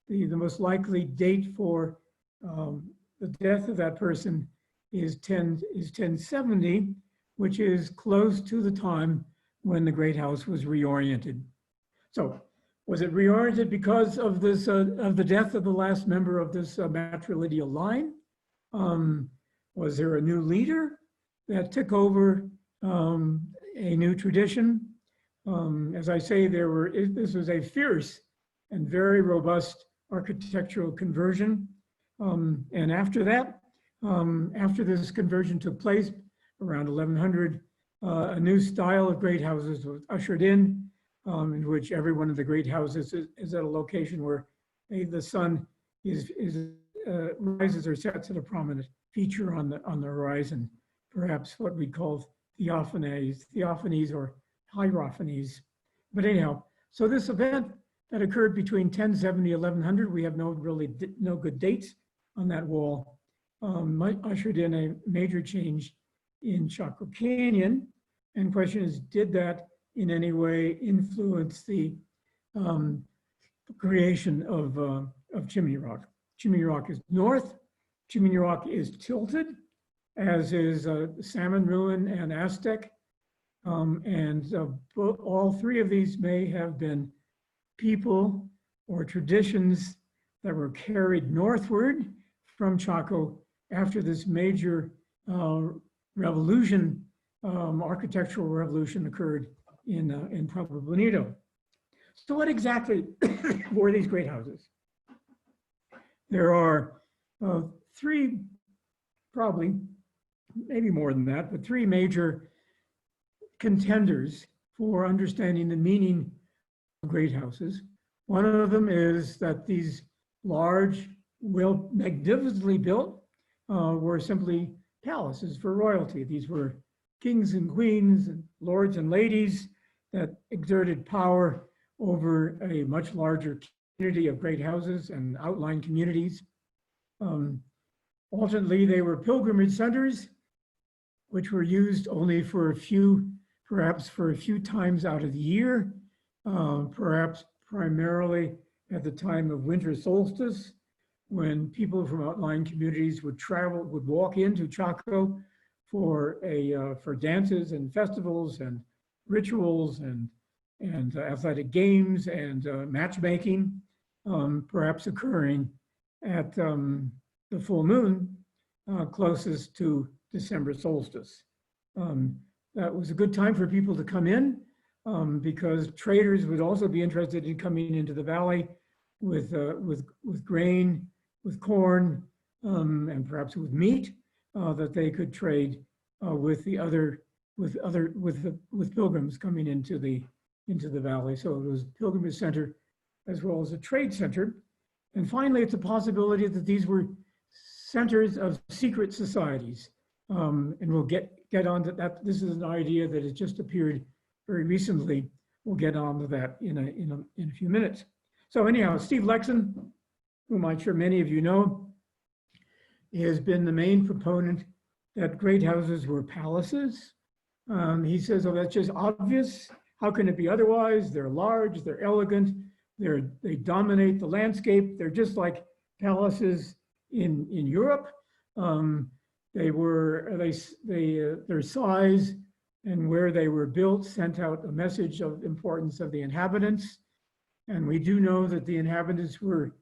S2: most likely date for the death of that person is 1070, which is close to the time when the Great House was reoriented. So was it reoriented because of this of the death of the last member of this matrilineal line? Was there a new leader that took over a new tradition? As I say, this was a fierce and very robust architectural conversion. And after that, after this conversion took place around 1100, a new style of great houses was ushered in which every one of the great houses is at a location where the sun rises or sets at a prominent feature on the horizon, perhaps what we call theophanies or hierophanies. But anyhow, so this event that occurred between 1070 and 1100, we have no good dates on that wall, ushered in a major change in Chaco Canyon. And the question is, did that in any way influence the creation of Chimney Rock? Chimney Rock is north, Chimney Rock is tilted, as is Salmon Ruin and Aztec. All three of these may have been people or traditions that were carried northward from Chaco after this major revolution, architectural revolution occurred in Pueblo, Bonito. So what exactly were these great houses? There are three, probably, maybe more than that, but three major contenders for understanding the meaning of great houses. One of them is that these large, magnificently built, were simply palaces for royalty. These were kings and queens and lords and ladies that exerted power over a much larger community of great houses and outlying communities. Alternately, they were pilgrimage centers, which were used only for perhaps for a few times out of the year, perhaps primarily at the time of winter solstice, when people from outlying communities would walk into Chaco for dances and festivals and rituals and athletic games and matchmaking, perhaps occurring at the full moon closest to December solstice. That was a good time for people to come in because traders would also be interested in coming into the valley with grain, with corn, and perhaps with meat that they could trade with pilgrims coming into the valley. So it was a pilgrimage center as well as a trade center. And finally, it's a possibility that these were centers of secret societies. And we'll get onto that. This is an idea that has just appeared very recently. We'll get on to that in a few minutes. So anyhow, Steve Lexon, whom I'm sure many of you know, has been the main proponent that great houses were palaces, He says, oh, that's just obvious. How can it be otherwise? They're large, they're elegant, they dominate the landscape. They're just like palaces in Europe. Their size and where they were built sent out a message of importance of the inhabitants. And we do know that the inhabitants were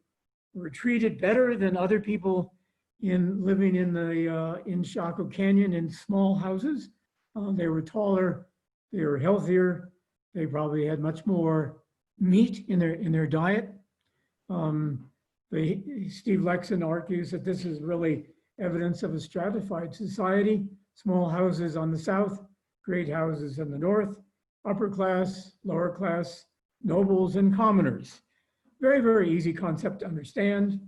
S2: treated better than other people living in Chaco Canyon in small houses. They were taller, they were healthier, they probably had much more meat in their diet. Steve Lexon argues that this is really evidence of a stratified society: small houses on the south, great houses in the north, upper class, lower class, nobles and commoners. Very, very easy concept to understand.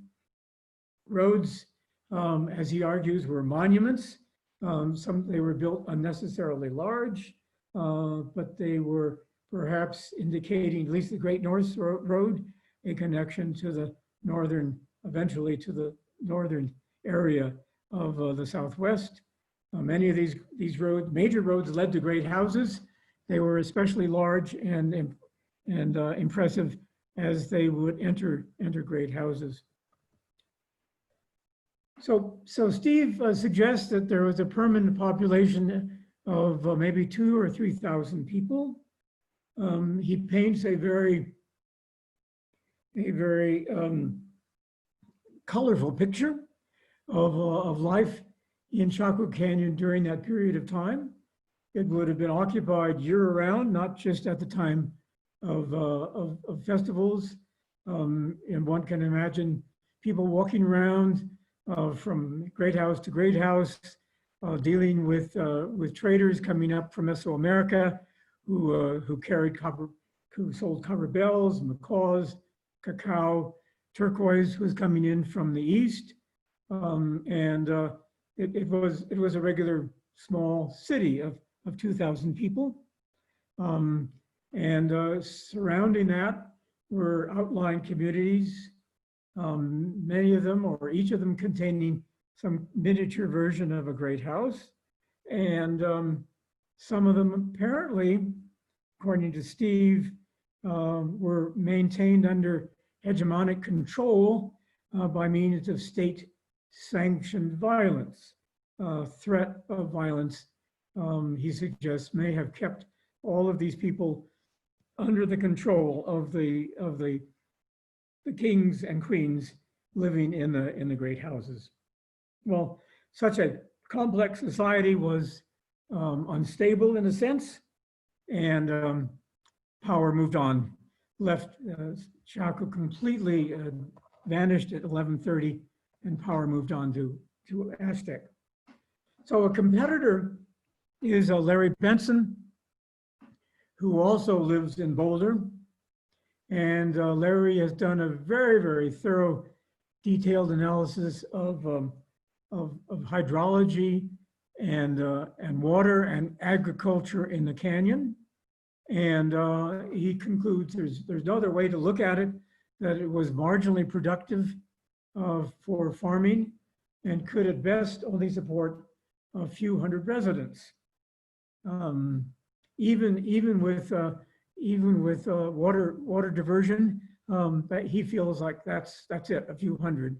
S2: Roads, as he argues, were monuments. They were built unnecessarily large, but they were perhaps indicating, at least the Great North Road, a connection to the northern, eventually to the northern area of the Southwest. Many of these major roads led to great houses. They were especially large and impressive as they would enter great houses. So Steve suggests that there was a permanent population of maybe 2,000 or 3,000 people. He paints a very colorful picture of life in Chaco Canyon during that period of time. It would have been occupied year-round, not just at the time of festivals. And one can imagine people walking around from great house to great house, dealing with traders coming up from Mesoamerica who carried copper, who sold copper bells, macaws, cacao. Turquoise was coming in from the east, and it was a regular small city of 2,000 people, and surrounding that were outlying communities. Many of them, or each of them, containing some miniature version of a great house. And some of them apparently, according to Steve, were maintained under hegemonic control by means of state-sanctioned violence. Threat of violence, he suggests, may have kept all of these people under the control of the kings and queens living in the great houses. Well, such a complex society was unstable in a sense, and power moved on, left Chaco completely vanished at 1130, and power moved on to Aztec. So a competitor is Larry Benson, who also lives in Boulder. And Larry has done a very, very thorough, detailed analysis of hydrology and water and agriculture in the canyon. And he concludes there's no other way to look at it, that it was marginally productive for farming and could at best only support a few hundred residents. Even with water diversion, but he feels like that's it, a few hundred.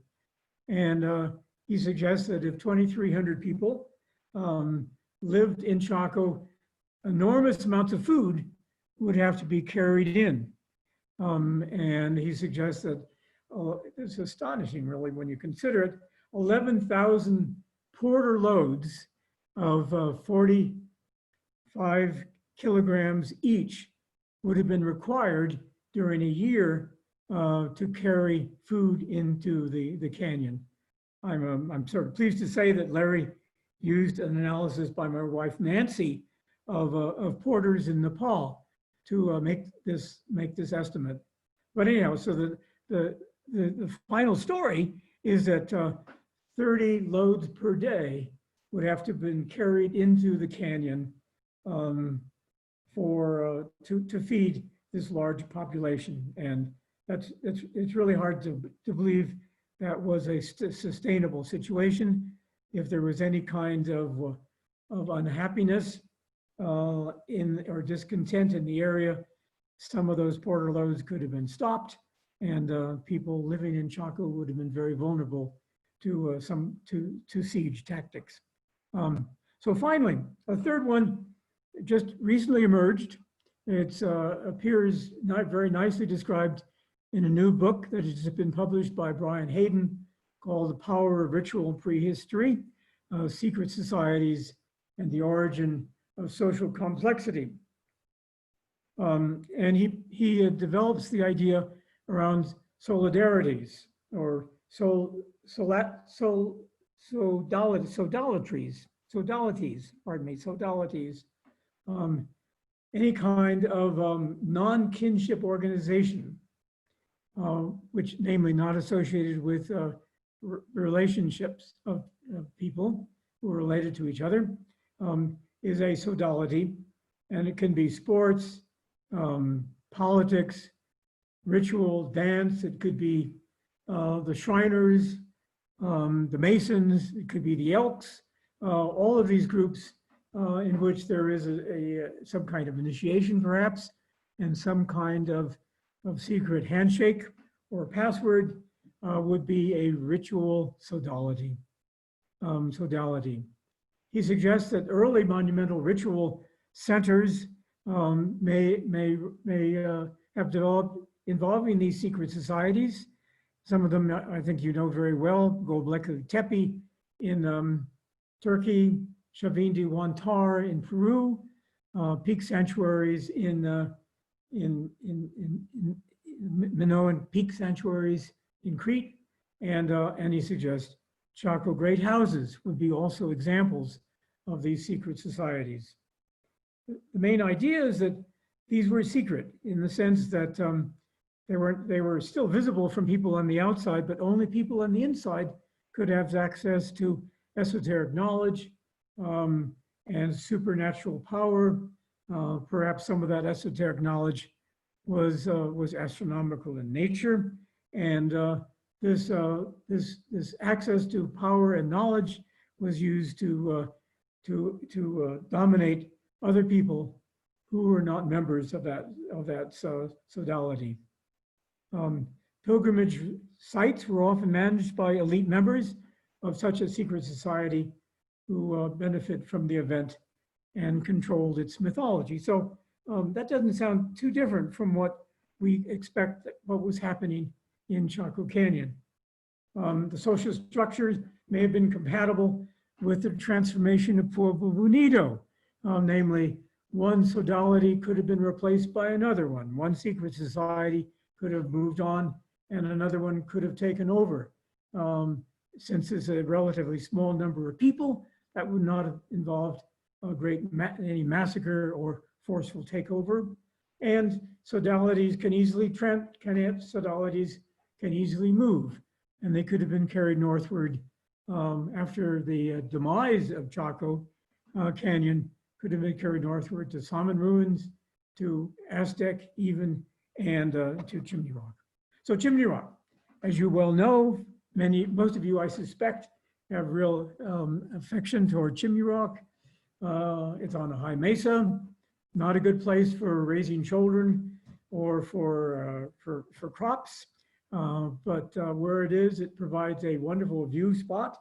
S2: And he suggests that if 2,300 people lived in Chaco, enormous amounts of food would have to be carried in. And he suggests that, it's astonishing really when you consider it, 11,000 porter loads of 45 kilograms each would have been required during a year to carry food into the canyon. I'm sort of pleased to say that Larry used an analysis by my wife Nancy of porters in Nepal to make this estimate. But anyhow, so the final story is that 30 loads per day would have to have been carried into the canyon to feed this large population. And it's really hard to believe that was a sustainable situation. If there was any kind of unhappiness or discontent in the area, some of those portaloads could have been stopped, and people living in Chaco would have been very vulnerable to siege tactics. So finally, a third one just recently emerged. It appears not very nicely described in a new book that has been published by Brian Hayden called The Power of Ritual and Prehistory, Secret Societies and the Origin of Social Complexity. And he develops the idea around solidarities or sodalities, any kind of non-kinship organization, which namely not associated with relationships of people who are related to each other, is a sodality. And it can be sports, politics, ritual, dance. It could be the Shriners, the Masons. It could be the Elks. All of these groups in which there is some kind of initiation, perhaps, and some kind of secret handshake or password would be a ritual sodality. He suggests that early monumental ritual centers may have developed involving these secret societies. Some of them, I think you know very well, Göbekli Tepe in Turkey, Chavin Wantar in Peru, peak sanctuaries in Minoan peak sanctuaries in Crete, and he suggests Chaco great houses would be also examples of these secret societies. The main idea is that these were secret in the sense that they were still visible from people on the outside, but only people on the inside could have access to esoteric knowledge and supernatural power. Perhaps some of that esoteric knowledge was astronomical in nature, and this access to power and knowledge was used to dominate other people who were not members of that sodality. Pilgrimage sites were often managed by elite members of such a secret society who benefit from the event and controlled its mythology. So that doesn't sound too different from what we expect what was happening in Chaco Canyon. The social structures may have been compatible with the transformation of Pueblo Bonito, namely one sodality could have been replaced by another one. One secret society could have moved on and another one could have taken over. Since it's a relatively small number of people, that would not have involved any massacre or forceful takeover. And sodalities can easily move, and they could have been carried northward after the demise of Chaco Canyon, could have been carried northward to Saman ruins, to Aztec even, and to Chimney Rock. So Chimney Rock, as you well know, most of you, I suspect, have real affection toward Chimney Rock. It's on a high mesa, not a good place for raising children or for crops. But where it is, it provides a wonderful view spot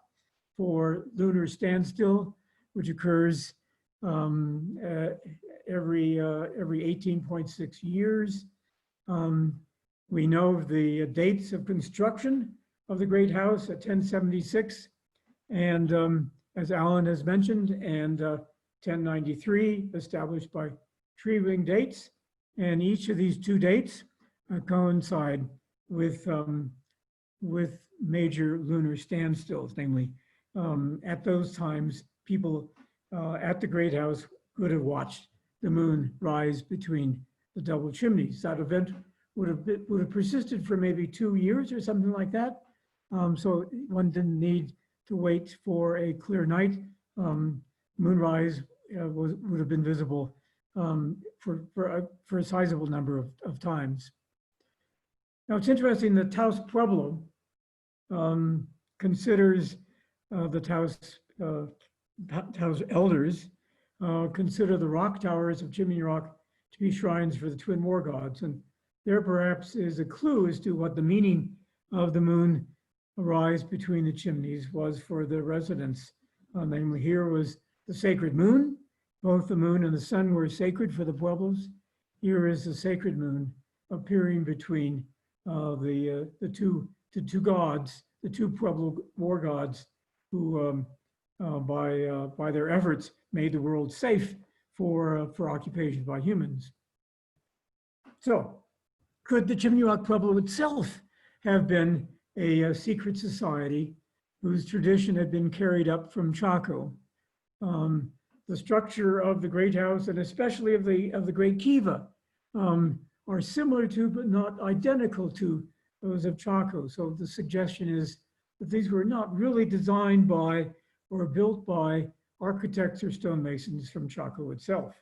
S2: for lunar standstill, which occurs every 18.6 years. We know the dates of construction of the Great House at 1076, and as Alan has mentioned, and 1093, established by tree ring dates. And each of these two dates coincide with major lunar standstills, namely at those times, people at the Great House could have watched the moon rise between the double chimneys. That event would have persisted for maybe 2 years or something like that. So one didn't need to wait for a clear night. Moonrise would have been visible for a sizable number of times. Now it's interesting that Taos Pueblo considers the Taos elders consider the rock towers of Chimney Rock to be shrines for the twin war gods. And there perhaps is a clue as to what the meaning of the moon arise between the chimneys was for the residents. Namely, here was the sacred moon. Both the moon and the sun were sacred for the Pueblos. Here is the sacred moon appearing between the two gods, the two Pueblo war gods, who by their efforts made the world safe for occupation by humans. So, could the Chimney Rock Pueblo itself have been a secret society whose tradition had been carried up from Chaco? The structure of the Great House, and especially of the Great Kiva, are similar to, but not identical to, those of Chaco. So the suggestion is that these were not really designed by or built by architects or stonemasons from Chaco itself.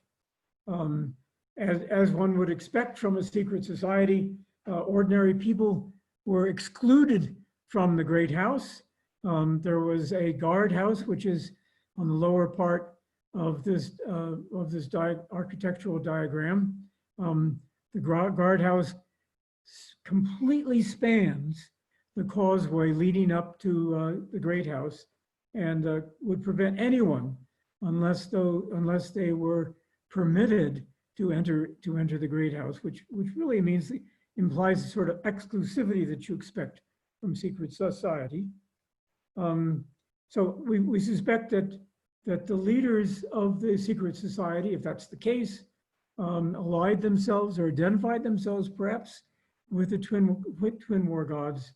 S2: As one would expect from a secret society, ordinary people were excluded from the Great House. There was a guard house, which is on the lower part of this architectural diagram. The guardhouse completely spans the causeway leading up to the Great House, and would prevent anyone, unless they were permitted to enter the Great House, which really implies a sort of exclusivity that you expect from secret society. So we suspect that the leaders of the secret society, if that's the case, allied themselves or identified themselves perhaps with the twin war gods,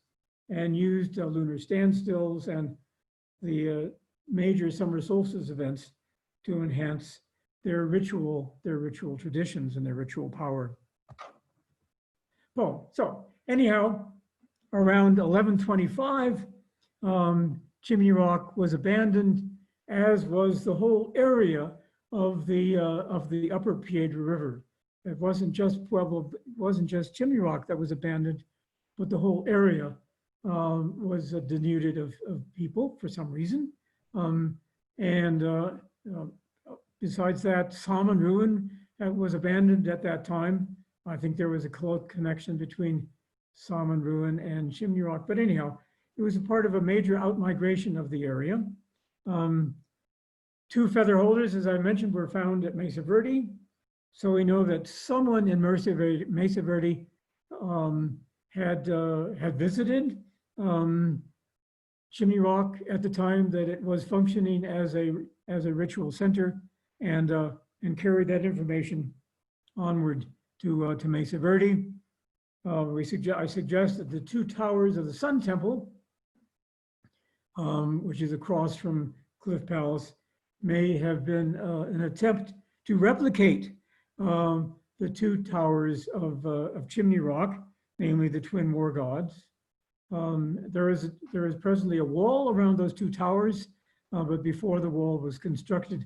S2: and used lunar standstills and the major summer solstice events to enhance their ritual traditions and their ritual power. Well, so anyhow, around 1125, Chimney Rock was abandoned, as was the whole area of the upper Piedra River. It wasn't just Pueblo, it wasn't just Chimney Rock that was abandoned, but the whole area was denuded of people for some reason. Besides that, Salmon Ruin was abandoned at that time. I think there was a close connection between Salmon Ruin and Chimney Rock, but anyhow, it was a part of a major outmigration of the area. Two feather holders, as I mentioned, were found at Mesa Verde. So we know that someone in Mesa Verde had visited Chimney Rock at the time that it was functioning as a ritual center, and carried that information onward to Mesa Verde. I suggest that the two towers of the Sun Temple, which is across from Cliff Palace, may have been an attempt to replicate the two towers of Chimney Rock, namely the twin war gods. There is presently a wall around those two towers, but before the wall was constructed,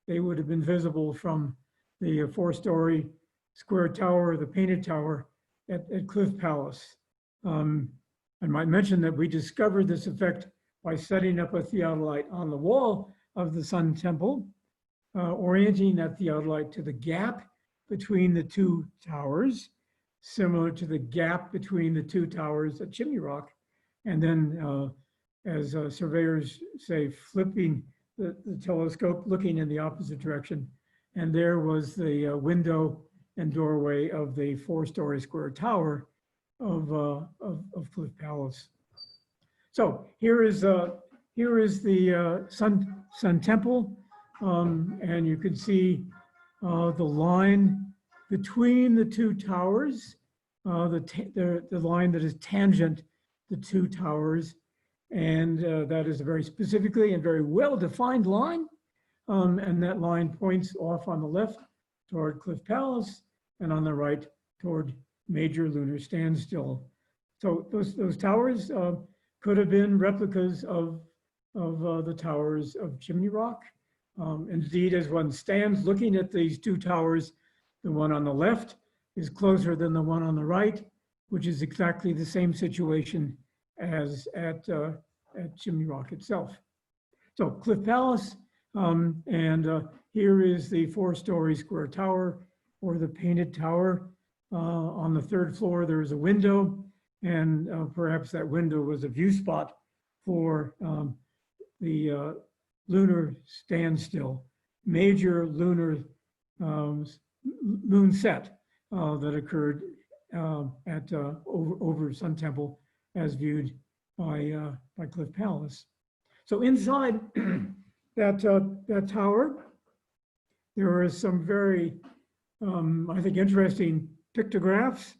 S2: they would have been visible from the four-story square tower, the painted tower at Cliff Palace. I might mention that we discovered this effect by setting up a theodolite on the wall of the Sun Temple, orienting that theodolite to the gap between the two towers, similar to the gap between the two towers at Chimney Rock, and then, as surveyors say, flipping the telescope, looking in the opposite direction, and there was the window and doorway of the four-story square tower of Cliff Palace. So here is the Sun Temple, and you can see the line between the two towers, the line that is tangent the two towers, and that is a very specifically and very well-defined line, and that line points off on the left toward Cliff Palace, and on the right toward Major Lunar Standstill. So those towers could have been replicas of the towers of Chimney Rock. Indeed, as one stands looking at these two towers, the one on the left is closer than the one on the right, which is exactly the same situation as at Chimney Rock itself. So Cliff Palace Here is the 4-story square tower, or the painted tower. On the 3rd floor, there is a window, and perhaps that window was a view spot for the lunar standstill, major lunar moon set that occurred at over Sun Temple, as viewed by Cliff Palace. So inside that tower, there are some very, I think, interesting pictographs.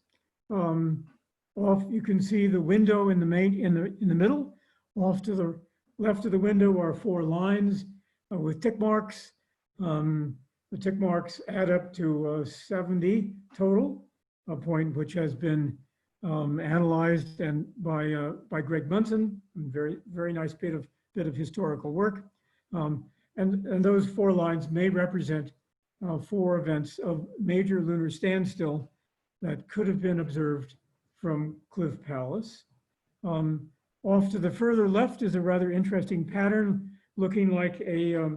S2: Off, you can see the window in the middle. Off to the left of the window are 4 lines with tick marks. The tick marks add up to 70 total, a point which has been analyzed and by Greg Benson. Very nice bit of historical work. And those 4 lines may represent 4 events of major lunar standstill that could have been observed from Cliff Palace. Off to the further left is a rather interesting pattern, looking like a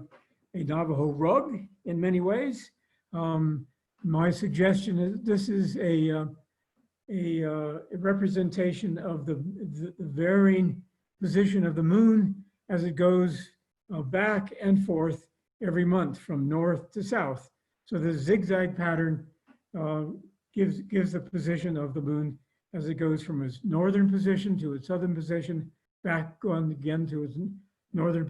S2: Navajo rug in many ways. My suggestion is this is a representation of the varying position of the moon as it goes back and forth every month from north to south. So the zigzag pattern gives the position of the moon as it goes from its northern position to its southern position, back on again to its northern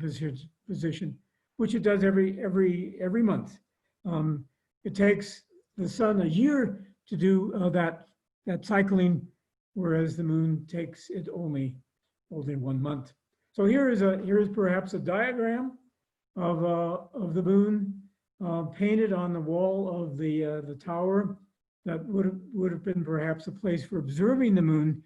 S2: position, which it does every month. It takes the sun a year to do that cycling, whereas the moon takes it only 1 month. So here is perhaps a diagram of the moon painted on the wall of the tower. That would have been perhaps a place for observing the moon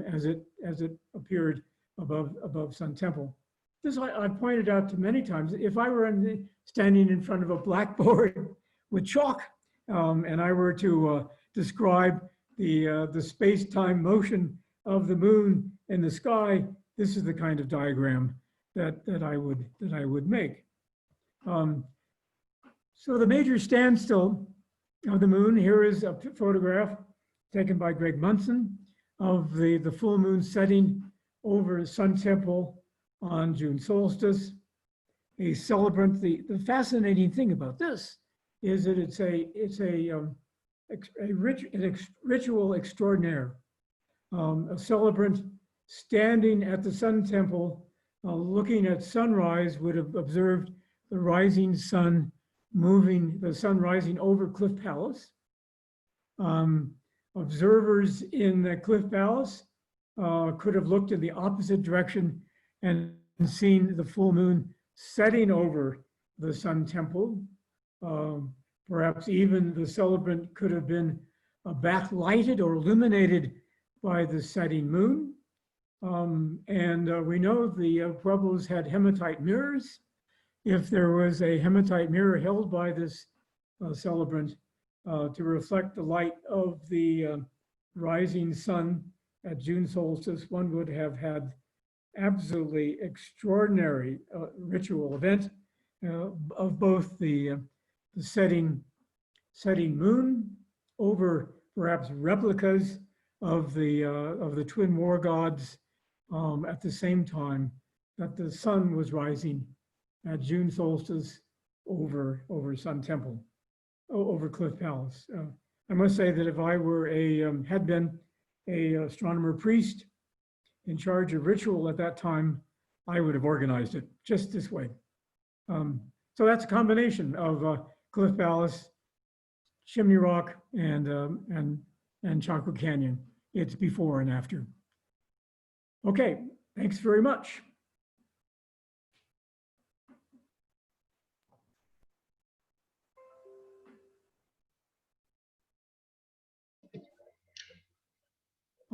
S2: as it appeared above Sun Temple. This I've pointed out to many times. If I were standing in front of a blackboard with chalk and I were to describe the space-time motion of the moon in the sky, this is the kind of diagram that I would make. So the major standstill of the moon, here is a photograph taken by Greg Benson of the full moon setting over Sun Temple on June solstice. A celebrant, the fascinating thing about this is that it's a ritual extraordinaire. A celebrant standing at the Sun Temple, looking at sunrise, would have observed the rising sun the sun rising over Cliff Palace. Observers in the Cliff Palace could have looked in the opposite direction and seen the full moon setting over the Sun Temple. Perhaps even the celebrant could have been backlighted or illuminated by the setting moon. We know the Pueblos had hematite mirrors. If there was a hematite mirror held by this celebrant to reflect the light of the rising sun at June solstice, one would have had absolutely extraordinary ritual event of both the setting moon over perhaps replicas of the twin war gods at the same time that the sun was rising at June solstice over Sun Temple, over Cliff Palace. I must say that if I were had been a astronomer priest in charge of ritual at that time, I would have organized it just this way. So that's a combination of Cliff Palace, Chimney Rock, and Chocolate Canyon. It's before and after. Okay, thanks very much.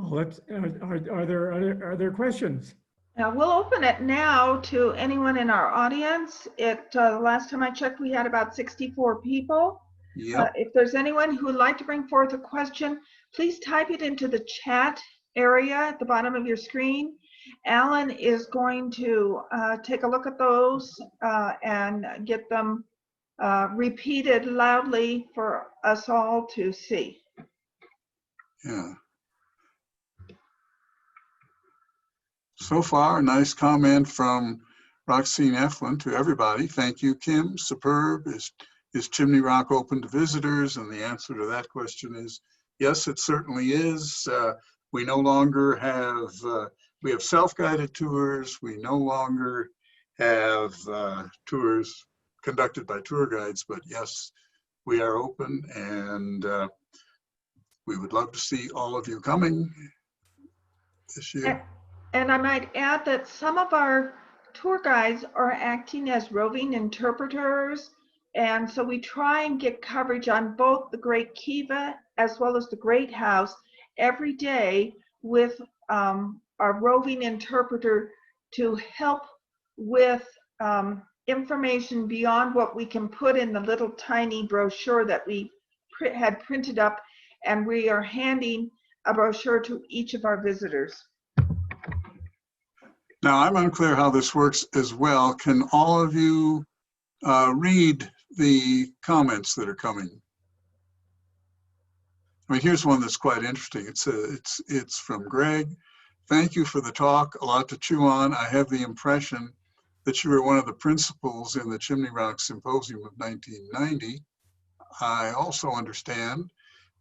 S2: Are there questions?
S3: We'll open it now to anyone in our audience. Last time I checked, we had about 64 people.
S6: Yep.
S3: If there's anyone who would like to bring forth a question, please type it into the chat area at the bottom of your screen. Alan is going to take a look at those and get them repeated loudly for us all to see.
S6: Yeah. So far, a nice comment from Roxine Eflin to everybody. Thank you, Kim. Superb. Is Chimney Rock open to visitors? And the answer to that question is yes, it certainly is. We no longer have, we have self-guided tours. We no longer have tours conducted by tour guides, but yes, we are open, and we would love to see all of you coming this year.
S3: And I might add that some of our tour guides are acting as roving interpreters. And so we try and get coverage on both the Great Kiva as well as the Great House every day with our roving interpreter to help with information beyond what we can put in the little tiny brochure that we had printed up. And we are handing a brochure to each of our visitors.
S6: Now, I'm unclear how this works as well. Can all of you read the comments that are coming? I mean, here's one that's quite interesting. It's from Greg. Thank you for the talk. A lot to chew on. I have the impression that you were one of the principals in the Chimney Rock Symposium of 1990. I also understand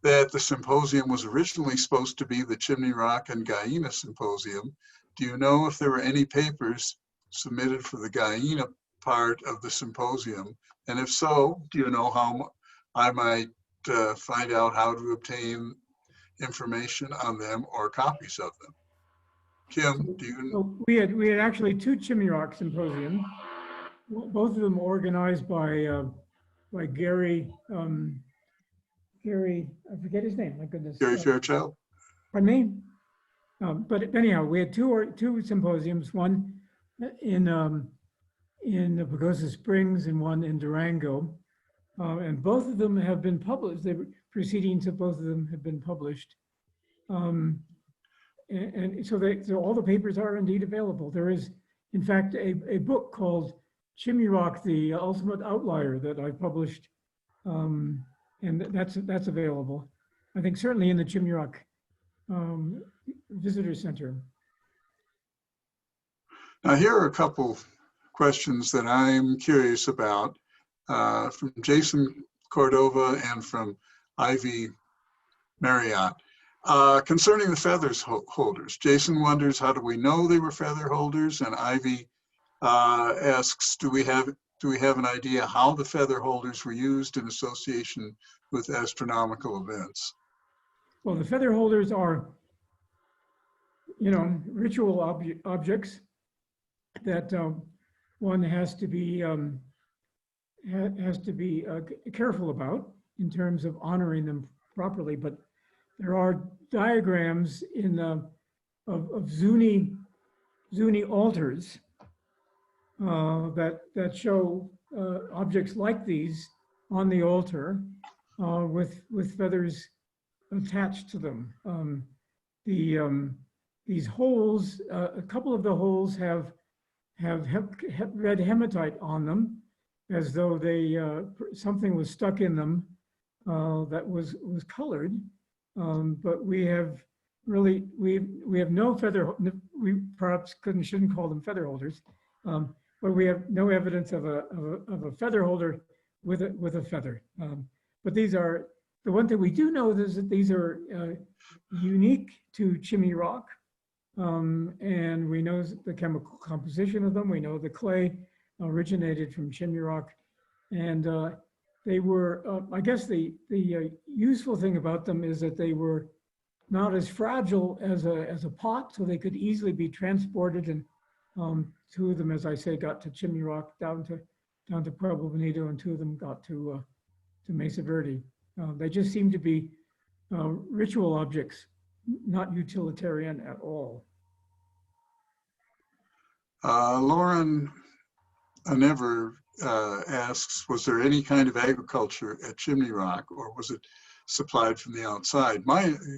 S6: that the symposium was originally supposed to be the Chimney Rock and Guyena Symposium. Do you know if there were any papers submitted for the Guyena part of the symposium? And if so, do you know how I might find out how to obtain information on them or copies of them? Kim, do you?
S2: So we had actually two Chimney Rock symposiums, both of them organized by Gary, I forget his name, my goodness.
S6: Gary Fairchild?
S2: Pardon me? But anyhow, we had two symposiums, one in Pagosa Springs and one in Durango. And both of them have been published. The proceedings of both of them have been published. And so all the papers are indeed available. There is, in fact, a book called Chimney Rock, the Ultimate Outlier that I published. And that's available. I think certainly in the Chimney Rock Visitor Center.
S6: Now, here are a couple questions that I'm curious about from Jason Cordova and from Ivy Marriott. Concerning the feathers holders, Jason wonders, how do we know they were feather holders? And Ivy asks, do we have an idea how the feather holders were used in association with astronomical events?
S2: Well, the feather holders are, ritual objects that one has to be careful about in terms of honoring them properly. But there are diagrams of Zuni altars that show objects like these on the altar with feathers attached to them. These holes, a couple of the holes have red hematite on them, as though something was stuck in them that was colored. But we have no feather. We perhaps shouldn't call them feather holders, but we have no evidence of a feather holder with a feather. But these are, the one thing we do know is that these are unique to Chimney Rock, and we know the chemical composition of them. We know the clay originated from Chimney Rock, and they were, I guess the useful thing about them is that they were not as fragile as a pot, so they could easily be transported. And two of them, as I say, got to Chimney Rock, down to Pueblo, Bonito, and two of them got to Mesa Verde. They just seem to be ritual objects, not utilitarian at all.
S6: Lauren Never asks, was there any kind of agriculture at Chimney Rock, or was it supplied from the outside?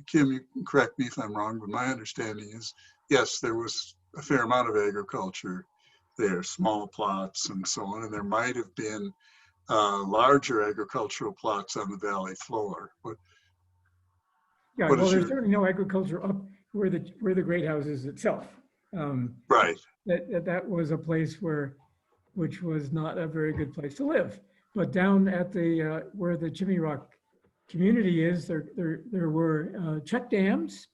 S6: Kim, you can correct me if I'm wrong, but my understanding is, yes, there was a fair amount of agriculture there, small plots and so on, and there might have been larger agricultural plots on the valley floor.
S2: Yeah,
S6: What
S2: well,
S6: is
S2: there's
S6: your-
S2: certainly no agriculture up where the great house is itself.
S6: Right.
S2: That was a place which was not a very good place to live. But down at the where the Chimney Rock community is, there were check dams,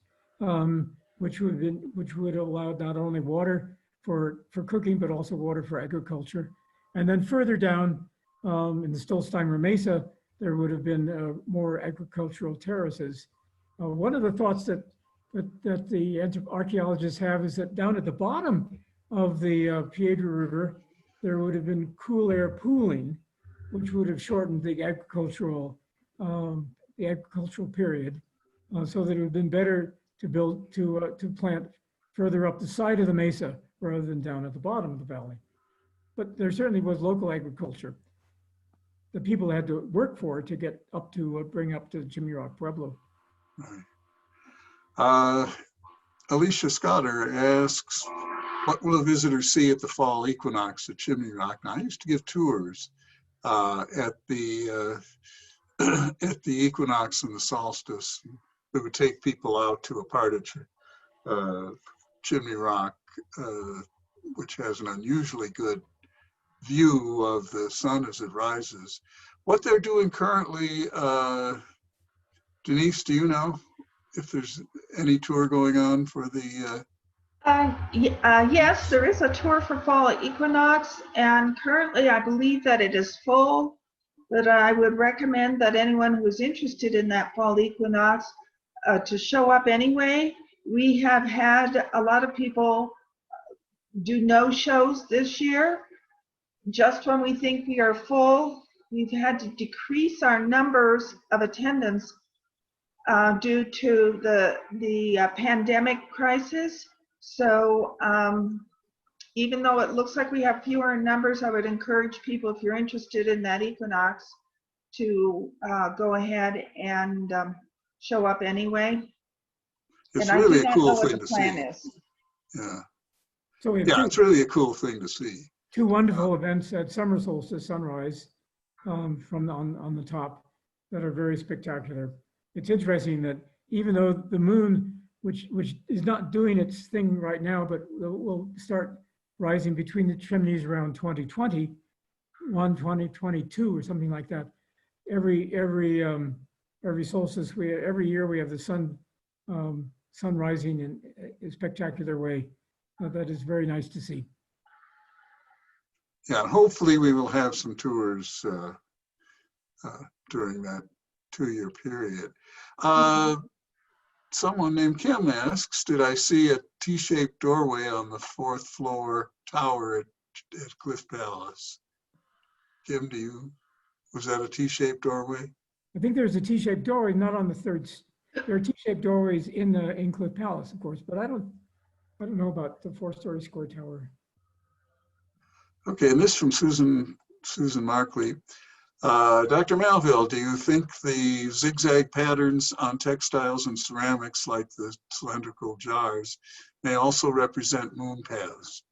S2: which would allow not only water for cooking but also water for agriculture. And then further down in the Stolzheimer Mesa, there would have been more agricultural terraces. One of the thoughts that the archaeologists have is that down at the bottom of the Piedra River, there would have been cool air pooling, which would have shortened the agricultural period, so that it would have been better to plant further up the side of the mesa rather than down at the bottom of the valley. But there certainly was local agriculture. The people had to work for it to get up to bring up to Chimney Rock Pueblo.
S6: Right. Alicia Scotter asks, what will a visitor see at the fall equinox at Chimney Rock? Now, I used to give tours at the equinox and the solstice. We would take people out to a part of Chimney Rock, which has an unusually good view of the sun as it rises. What they're doing currently, Denise, do you know if there's any tour going on for the
S3: Yes, there is a tour for fall equinox, and currently I believe that it is full, but I would recommend that anyone who is interested in that fall equinox to show up anyway. We have had a lot of people do no-shows this year. Just when we think we are full, we've had to decrease our numbers of attendance due to the pandemic crisis. So even though it looks like we have fewer numbers, I would encourage people, if you're interested in that equinox, to go ahead and show up anyway.
S6: It's
S3: And
S6: really
S3: I do
S6: a
S3: not
S6: cool
S3: know what
S6: thing
S3: the
S6: to
S3: plan
S6: see.
S3: is.
S6: Yeah,
S2: So we have
S6: yeah, it's really a cool thing to see.
S2: two wonderful events at summer solstice sunrise on the top that are very spectacular. It's interesting that even though the moon, which is not doing its thing right now, but will start rising between the chimneys around 2020, 2022 or something like that. Every solstice, every year we have the sun rising in a spectacular way. That is very nice to see.
S6: Yeah, hopefully we will have some tours during that 2-year period. Someone named Kim asks, did I see a T-shaped doorway on the 4th floor tower at Cliff Palace? Kim, was that a T-shaped doorway?
S2: I think there's a T-shaped doorway, not on the third. There are T-shaped doorways in Cliff Palace, of course, but I don't know about the 4-story square tower.
S6: Okay, and this from Susan Markley. Dr. Malville, do you think the zigzag patterns on textiles and ceramics like the cylindrical jars may also represent moon paths?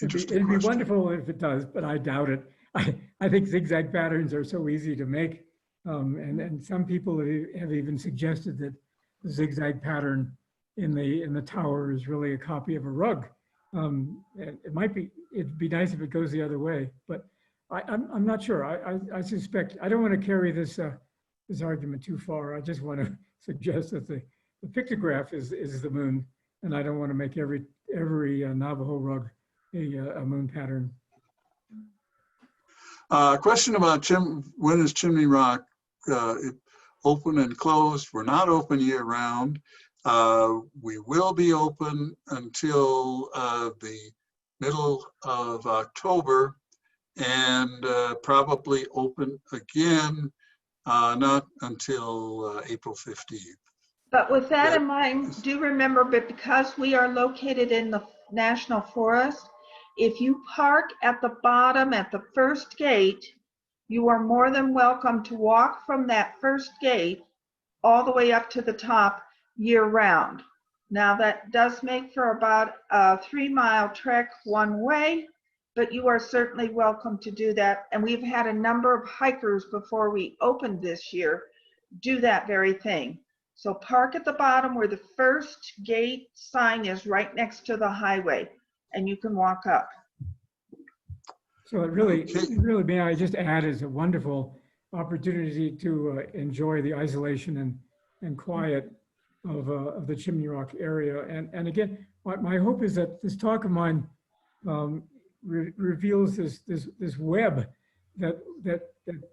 S6: Interesting
S2: It'd be
S6: question.
S2: wonderful if it does, but I doubt it. I think zigzag patterns are so easy to make. And some people have even suggested that the zigzag pattern in the tower is really a copy of a rug. It'd be nice if it goes the other way, but I'm not sure. I suspect, I don't want to carry this argument too far. I just want to suggest that the pictograph is the moon, and I don't want to make every Navajo rug a moon pattern.
S6: Question about when is Chimney Rock open and closed? We're not open year round. We will be open until the middle of October, and probably open again not until April 15th.
S3: But with that in mind, do remember, but because we are located in the National Forest, if you park at the bottom at the first gate, you are more than welcome to walk from that first gate all the way up to the top year round. Now that does make for about a 3-mile trek one way, but you are certainly welcome to do that. And we've had a number of hikers before we opened this year do that very thing. So park at the bottom where the first gate sign is, right next to the highway, and you can walk up.
S2: So it really, may I just add, is a wonderful opportunity to enjoy the isolation and quiet of the Chimney Rock area. And again, my hope is that this talk of mine reveals this web that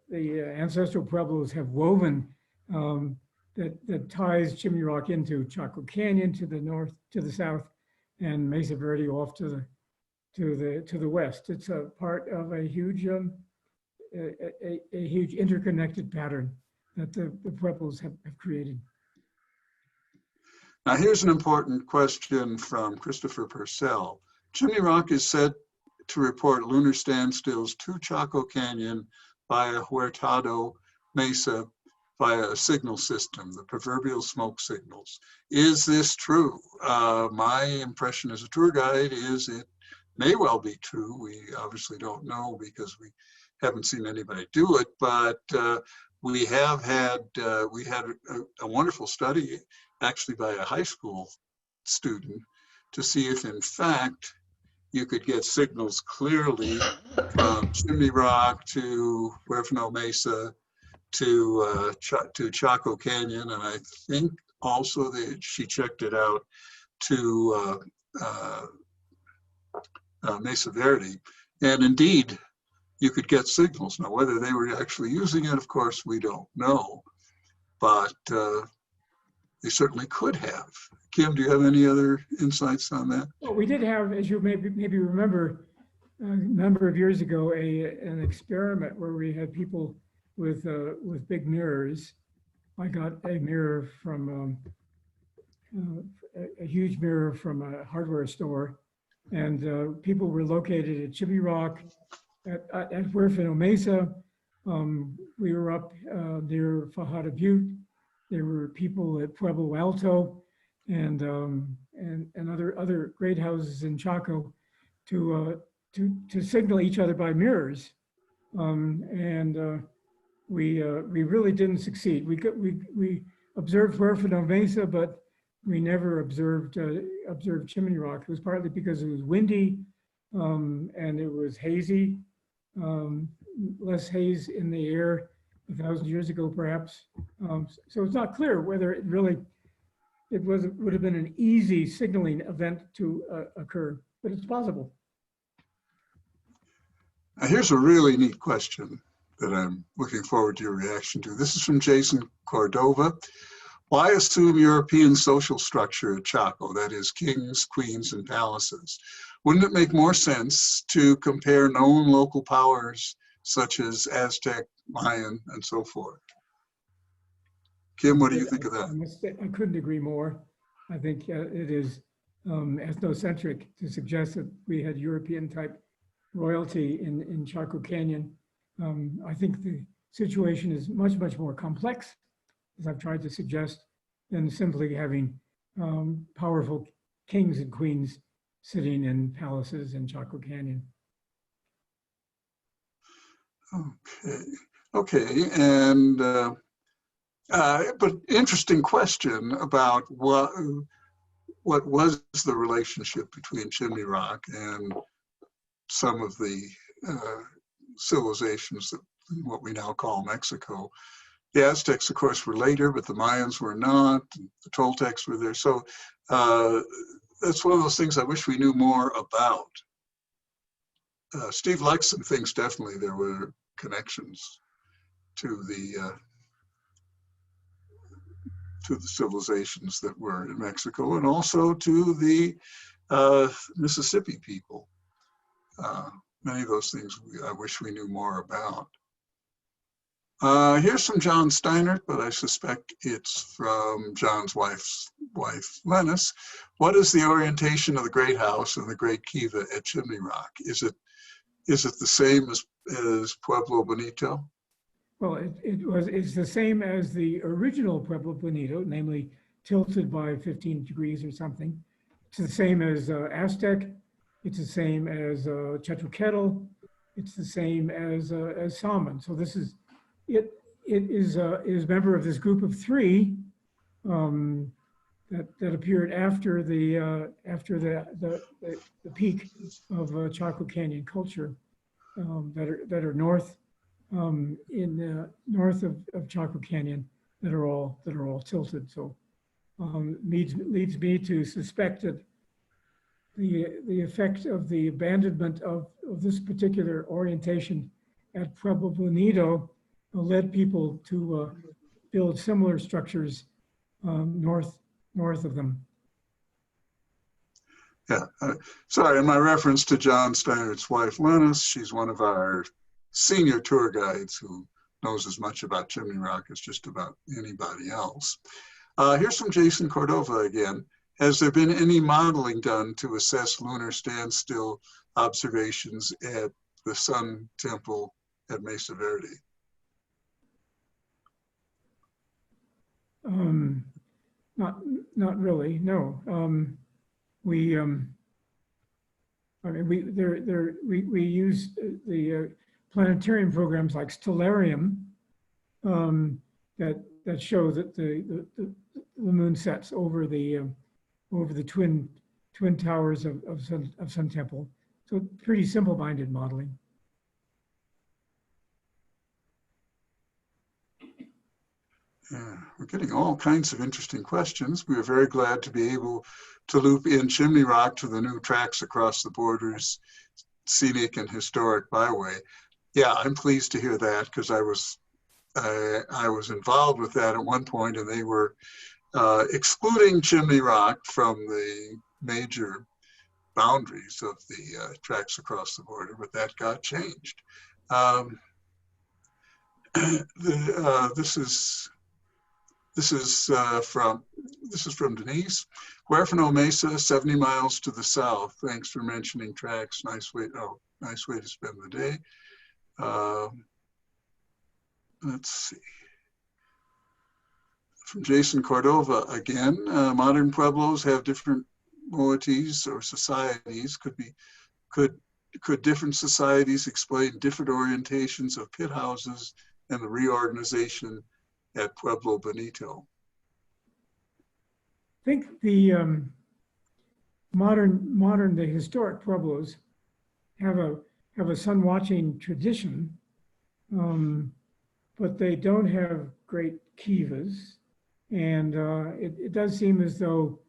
S2: the ancestral Pueblos have woven that ties Chimney Rock into Chaco Canyon to the north, to the south, and Mesa Verde off to the west. It's a part of a huge huge interconnected pattern that the Pueblos have created.
S6: Now, here's an important question from Christopher Purcell. Chimney Rock is said to report lunar standstills to Chaco Canyon via Huertado Mesa via a signal system, the proverbial smoke signals. Is this true? My impression as a tour guide is it may well be true. We obviously don't know because we haven't seen anybody do it, but we had a wonderful study actually by a high school student to see if in fact you could get signals clearly from Chimney Rock to Huerfano Mesa to Chaco Canyon, and I think also that she checked it out to Mesa Verde, and indeed you could get signals. Now whether they were actually using it, of course, we don't know, but they certainly could have. Kim, do you have any other insights on that?
S2: Well, we did have, as you maybe remember, a number of years ago, an experiment where we had people with big mirrors. I got a mirror from a huge mirror from a hardware store, and people were located at Chimney Rock, at Huerfano Mesa. We were up near Fajada Butte. There were people at Pueblo Alto and other great houses in Chaco to signal each other by mirrors, we really didn't succeed. We observed Huerfano Mesa, but we never observed Chimney Rock. It was partly because it was windy and it was hazy, less haze in the air 1,000 years ago, perhaps. So it's not clear whether it really would have been an easy signaling event to occur, but it's possible.
S6: Now, here's a really neat question that I'm looking forward to your reaction to. This is from Jason Cordova. Why assume European social structure at Chaco, that is kings, queens, and palaces? Wouldn't it make more sense to compare known local powers such as Aztec, Mayan, and so forth? Kim, what do you think of that?
S2: I couldn't agree more. I think it is ethnocentric to suggest that we had European type royalty in Chaco Canyon. I think the situation is much, much more complex, as I've tried to suggest, than simply having powerful kings and queens sitting in palaces in Chaco Canyon.
S6: Okay, and but interesting question about what was the relationship between Chimney Rock and some of the civilizations that what we now call Mexico. The Aztecs, of course, were later, but the Mayans were not. The Toltecs were there. So that's one of those things I wish we knew more about. Steve Lexon thinks definitely there were connections to the civilizations that were in Mexico, and also to the Mississippi people. Many of those things I wish we knew more about. Here's from John Steinert, but I suspect it's from John's wife, Lennis. What is the orientation of the Great House and the Great Kiva at Chimney Rock? Is it the same as Pueblo Bonito?
S2: Well, it's the same as the original Pueblo Bonito, namely tilted by 15 degrees or something. It's the same as Aztec. It's the same as Quetzalcoatl. It's the same as Salmon. So this is, it is a member of this group of three that appeared after the peak of Chaco Canyon culture that are north north of Chaco Canyon that are all tilted. So leads me to suspect that the effect of the abandonment of this particular orientation at Pueblo Bonito led people to build similar structures north of them.
S6: Yeah, sorry, in my reference to John Steinert's wife, Linus, she's one of our senior tour guides who knows as much about Chimney Rock as just about anybody else. Here's from Jason Cordova again. Has there been any modeling done to assess lunar standstill observations at the Sun Temple at Mesa Verde?
S2: Not really, no. We use the planetarium programs like Stellarium that show that the moon sets over the twin towers of Sun Temple. So pretty simple-minded modeling.
S6: Yeah, we're getting all kinds of interesting questions. We are very glad to be able to loop in Chimney Rock to the new tracks across the borders, scenic and historic byway. Yeah, I'm pleased to hear that because I was involved with that at one point, and they were excluding Chimney Rock from the major boundaries of the tracks across the border, but that got changed. This is from Denise. Huerfano Mesa, 70 miles to the south. Thanks for mentioning tracks. Nice way to spend the day. Let's see. From Jason Cordova again. Modern pueblos have different moieties or societies. Could different societies explain different orientations of pit houses and the reorganization at Pueblo Bonito?
S2: I think the the historic pueblos have a sun watching tradition, but they don't have great kivas, and it does seem as though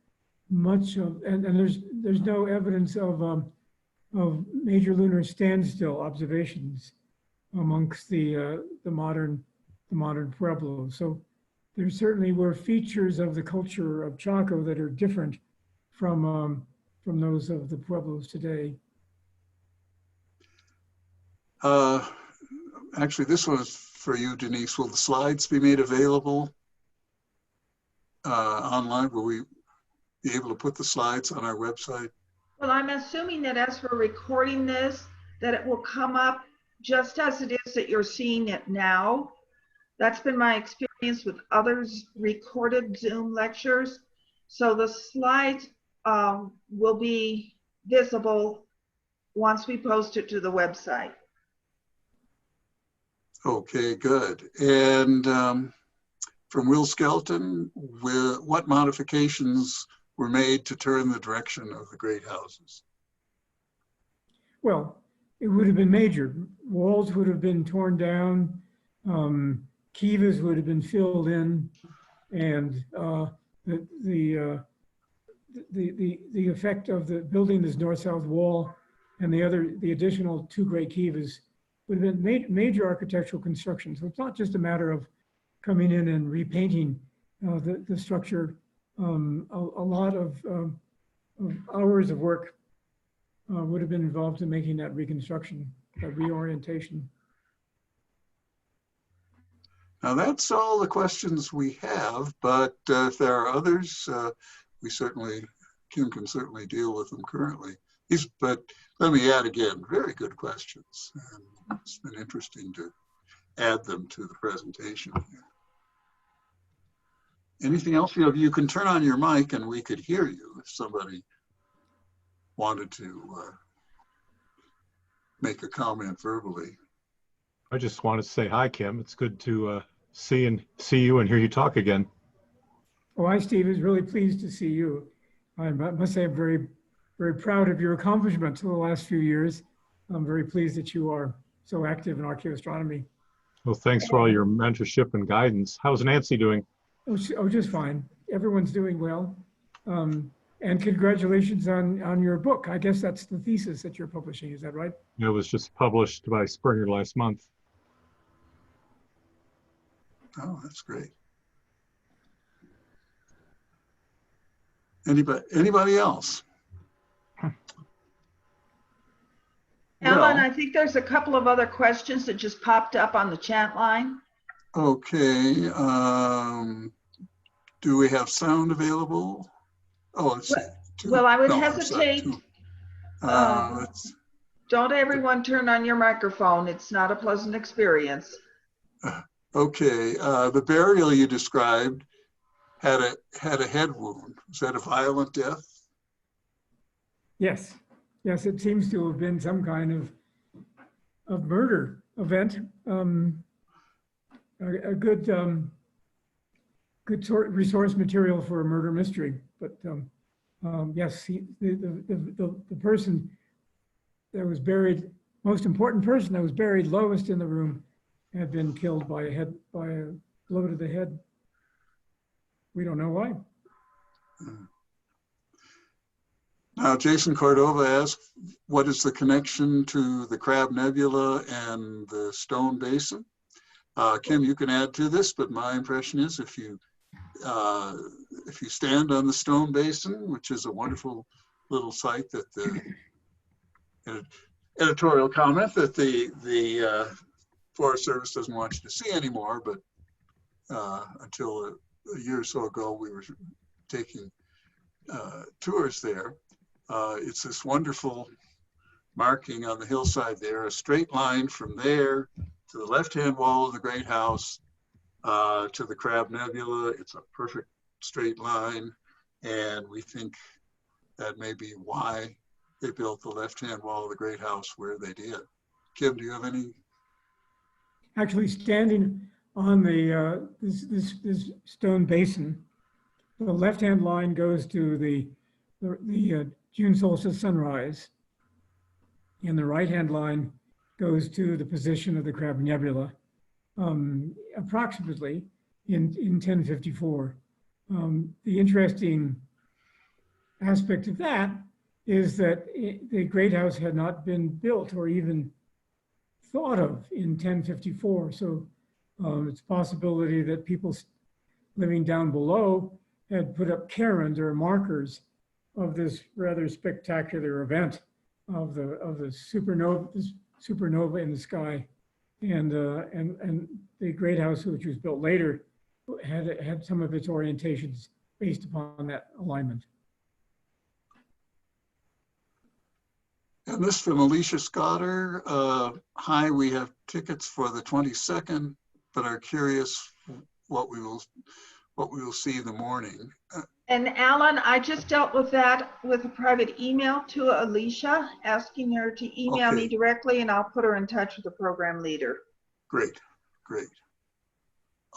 S2: much of and there's no evidence of major lunar standstill observations amongst the modern pueblos. So there certainly were features of the culture of Chaco that are different from those of the pueblos today.
S6: Actually, this one is for you, Denise. Will the slides be made available online? Will we be able to put the slides on our website?
S3: Well, I'm assuming that as we're recording this, that it will come up just as it is that you're seeing it now. That's been my experience with others recorded Zoom lectures. So the slides will be visible once we post it to the website.
S6: Okay, good. And from Will Skelton, what modifications were made to turn the direction of the great houses?
S2: Well, it would have been major. Walls would have been torn down, kivas would have been filled in, and the effect of the building this north-south wall and the additional two great kivas would have been major architectural construction. So it's not just a matter of coming in and repainting the structure. A lot of hours of work would have been involved in making that reconstruction, that reorientation.
S6: Now that's all the questions we have, but if there are others, Kim can certainly deal with them currently. But let me add again, very good questions. And it's been interesting to add them to the presentation here. Anything else? You can turn on your mic and we could hear you if somebody wanted to make a comment verbally.
S7: I just want to say hi, Kim. It's good to see you and hear you talk again.
S2: Oh, hi, Steve. It's really pleased to see you. I must say I'm very, very proud of your accomplishments over the last few years. I'm very pleased that you are so active in archaeoastronomy.
S7: Well, thanks for all your mentorship and guidance. How's Nancy doing?
S2: Oh, just fine. Everyone's doing well. And congratulations on your book. I guess that's the thesis that you're publishing. Is that right?
S7: It was just published by Springer last month.
S6: Oh, that's great. Anybody else?
S3: Ellen,
S6: Well,
S3: I think there's a couple of other questions that just popped up on the chat line.
S6: okay. Do we have sound available? Oh, let's see.
S3: Well, I would
S6: No, I'm sorry,
S3: hesitate.
S6: two.
S3: Um,
S6: Let's,
S3: Don't everyone turn on your microphone. It's not a pleasant experience.
S6: okay, the burial you described had a head wound. Was that a violent death?
S2: Yes. Yes, it seems to have been some kind of murder event. A good resource material for a murder mystery. But yes, the person that was buried, most important person that was buried lowest in the room, had been killed by a blow to the head. We don't know why.
S6: Now, Jason Cordova asked, what is the connection to the Crab Nebula and the Stone Basin? Kim, you can add to this, but my impression is if you stand on the Stone Basin, which is a wonderful little site that the editorial comment that the Forest Service doesn't want you to see anymore, but until a year or so ago, we were taking tours there. It's this wonderful marking on the hillside there, a straight line from there to the left-hand wall of the Great House to the Crab Nebula. It's a perfect straight line, and we think that may be why they built the left-hand wall of the Great House where they did. Kim, do you have any?
S2: Actually, standing on the this stone basin, the left-hand line goes to the June solstice sunrise, and the right-hand line goes to the position of the Crab Nebula, approximately in 1054. The interesting aspect of that is that the Great House had not been built or even thought of in 1054. So it's a possibility that people living down below had put up cairns or markers of this rather spectacular event of the supernova in the sky, and the Great House, which was built later, had some of its orientations based upon that alignment.
S6: And this from Alicia Scotter. Hi, we have tickets for the 22nd, but are curious what we will see in the morning.
S3: And Alan, I just dealt with that with a private email to Alicia, asking her to email me directly, and I'll put her in touch with the program leader.
S6: Great, great.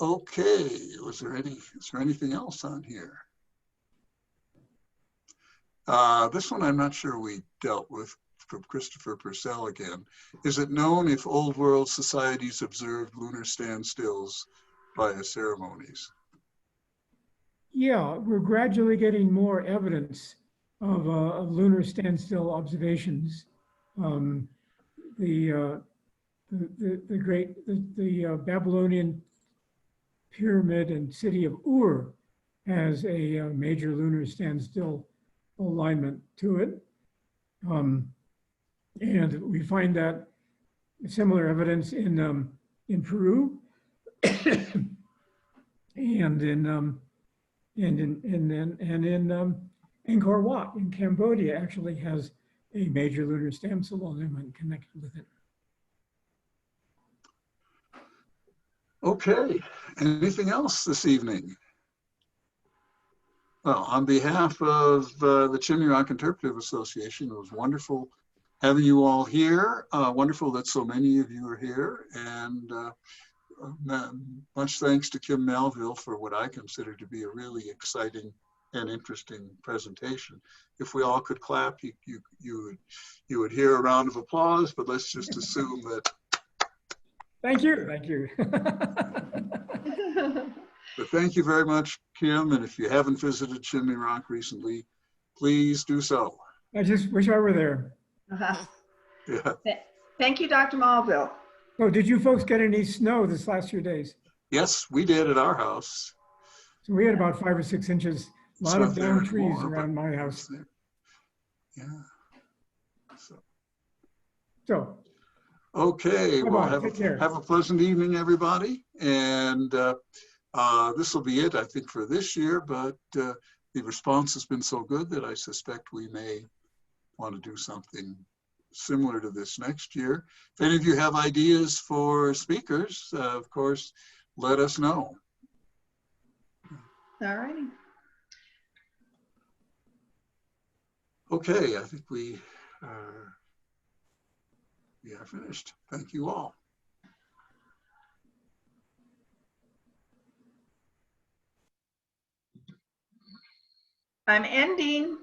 S6: Okay, is there anything else on here? This one I'm not sure we dealt with, from Christopher Purcell again. Is it known if old world societies observed lunar standstills via ceremonies?
S2: Yeah, we're gradually getting more evidence of lunar standstill observations. The Babylonian pyramid and city of Ur has a major lunar standstill alignment to it. And we find that similar evidence in Peru and in Angkor Wat in Cambodia actually has a major lunar standstill alignment connected with it.
S6: Okay, anything else this evening? Well, on behalf of the Chimney Rock Interpretive Association, it was wonderful having you all here. Wonderful that so many of you are here. And much thanks to Kim Malville for what I consider to be a really exciting and interesting presentation. If we all could clap, you would hear a round of applause, but let's just assume that.
S2: Thank you, thank you.
S6: But thank you very much, Kim. And if you haven't visited Chimney Rock recently, please do so.
S2: I just wish I were there.
S6: Yeah.
S3: Thank you, Dr. Malville.
S2: Oh, did you folks get any snow this last few days?
S6: Yes, we did at our house.
S2: So we had about 5 or 6 inches. A
S6: It's
S2: lot
S6: not
S2: of
S6: there
S2: down trees
S6: anymore,
S2: around
S6: but
S2: my
S6: it's
S2: house.
S6: there. Yeah. So,
S2: So,
S6: okay, well,
S2: bye-bye. Take care.
S6: have a pleasant evening, everybody. And this will be it, I think, for this year, but the response has been so good that I suspect we may want to do something similar to this next year. If any of you have ideas for speakers, of course, let us know.
S3: All righty.
S6: Okay, I think we are finished. Thank you all.
S3: I'm ending.